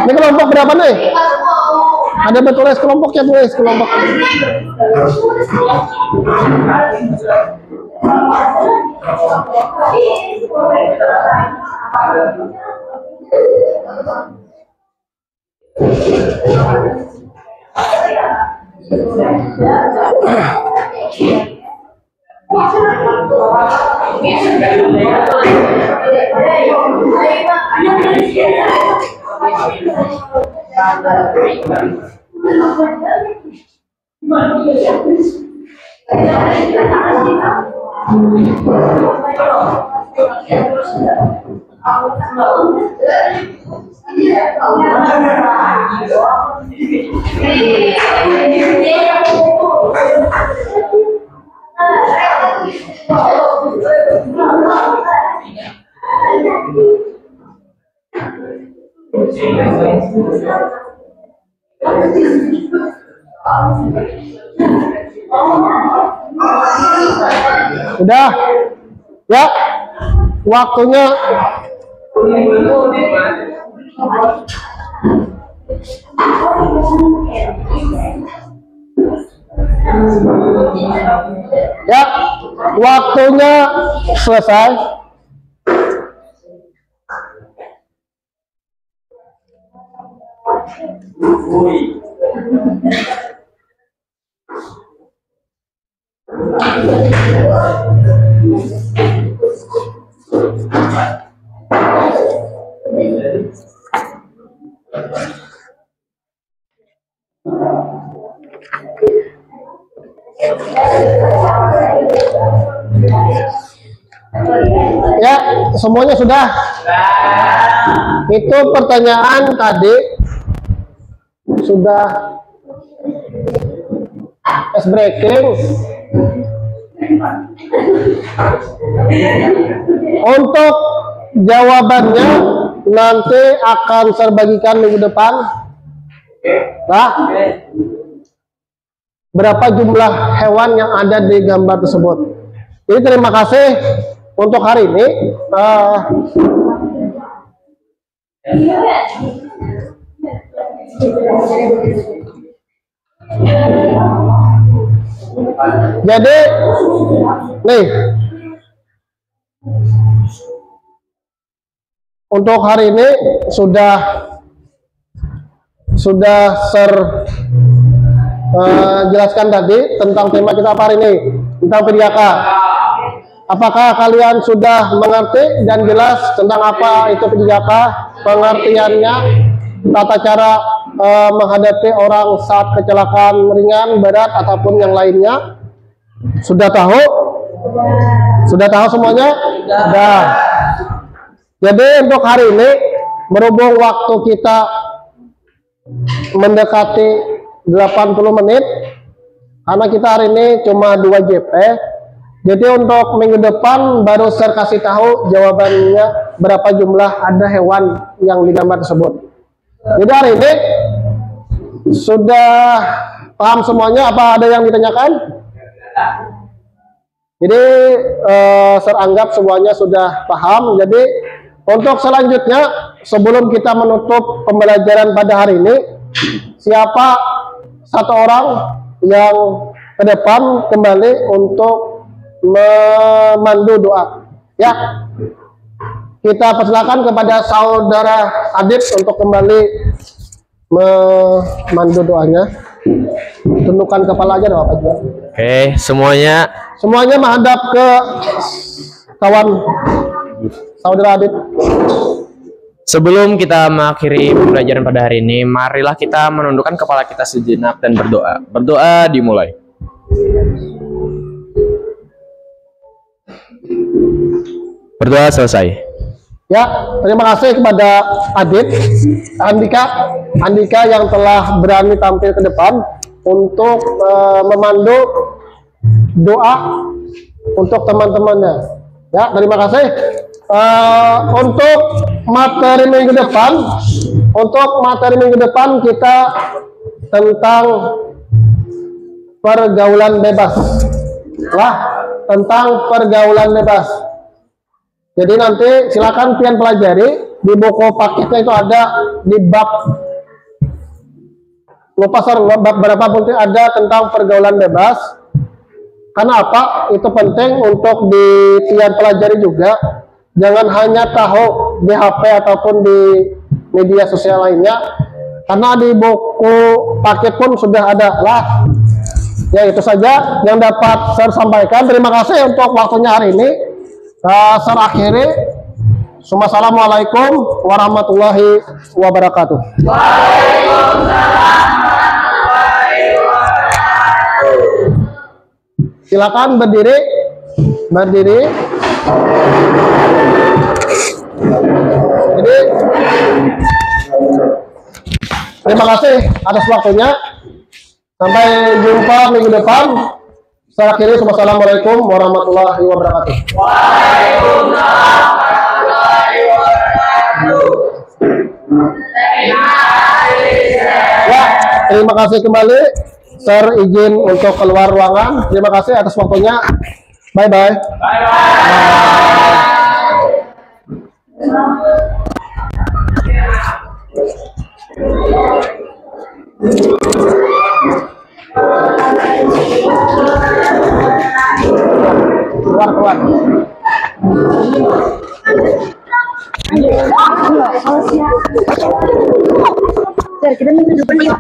Ini kelompok berapa nih? Ada betulis kelompoknya, tulis kelompok. Sudah ya, waktunya. Ya, waktunya selesai. Ya, semuanya sudah. Itu pertanyaan tadi sudah ice breaking. Untuk jawabannya nanti akan saya bagikan minggu depan. Nah, berapa jumlah hewan yang ada di gambar tersebut. Jadi terima kasih untuk hari ini. Jadi nih, untuk hari ini sudah jelaskan tadi tentang tema kita hari ini, tentang P3K. Apakah kalian sudah mengerti dan jelas tentang apa itu P3K, pengertiannya, tata cara menghadapi orang saat kecelakaan ringan, berat, ataupun yang lainnya? Sudah tahu? Sudah tahu semuanya? Sudah. Jadi untuk hari ini, berhubung waktu kita mendekati 80 menit, karena kita hari ini cuma 2 JP, jadi untuk minggu depan baru saya kasih tahu jawabannya berapa jumlah ada hewan yang digambar tersebut. Jadi hari ini sudah paham semuanya? Apa ada yang ditanyakan? Jadi saya anggap semuanya sudah paham. Jadi untuk selanjutnya, sebelum kita menutup pembelajaran pada hari ini, siapa satu orang yang ke depan kembali untuk memandu doa? Ya, kita persilakan kepada saudara Adit untuk kembali memandu doanya. Tundukkan kepala aja doa juga. Oke, semuanya Menghadap ke kawan saudara Adit. sebelum kita mengakhiri pembelajaran pada hari ini, marilah kita menundukkan kepala kita sejenak dan berdoa. Berdoa dimulai. Berdoa selesai. Ya, terima kasih kepada Adit, Andika yang telah berani tampil ke depan untuk memandu doa untuk teman-temannya. Ya, terima kasih. Untuk materi minggu depan, kita tentang pergaulan bebas. Tentang pergaulan bebas. Jadi nanti silakan pian pelajari di buku paketnya itu ada di bab bab berapa pun ada tentang pergaulan bebas. Karena apa? Itu penting untuk pian pelajari juga. Jangan hanya tahu di HP ataupun di media sosial lainnya. Karena di buku paket pun sudah ada lah. Ya itu saja yang dapat saya sampaikan. Terima kasih untuk waktunya hari ini. Saya akhiri. Assalamualaikum warahmatullahi wabarakatuh. Silakan berdiri. Jadi terima kasih atas waktunya. Sampai jumpa minggu depan. Saya akhiri. Wassalamualaikum warahmatullahi wabarakatuh. Waalaikumsalam warahmatullahi wabarakatuh. Ya, terima kasih kembali. Saya izin untuk keluar ruangan. Terima kasih atas waktunya. Bye bye. Keluar. Kita minggu depan yuk.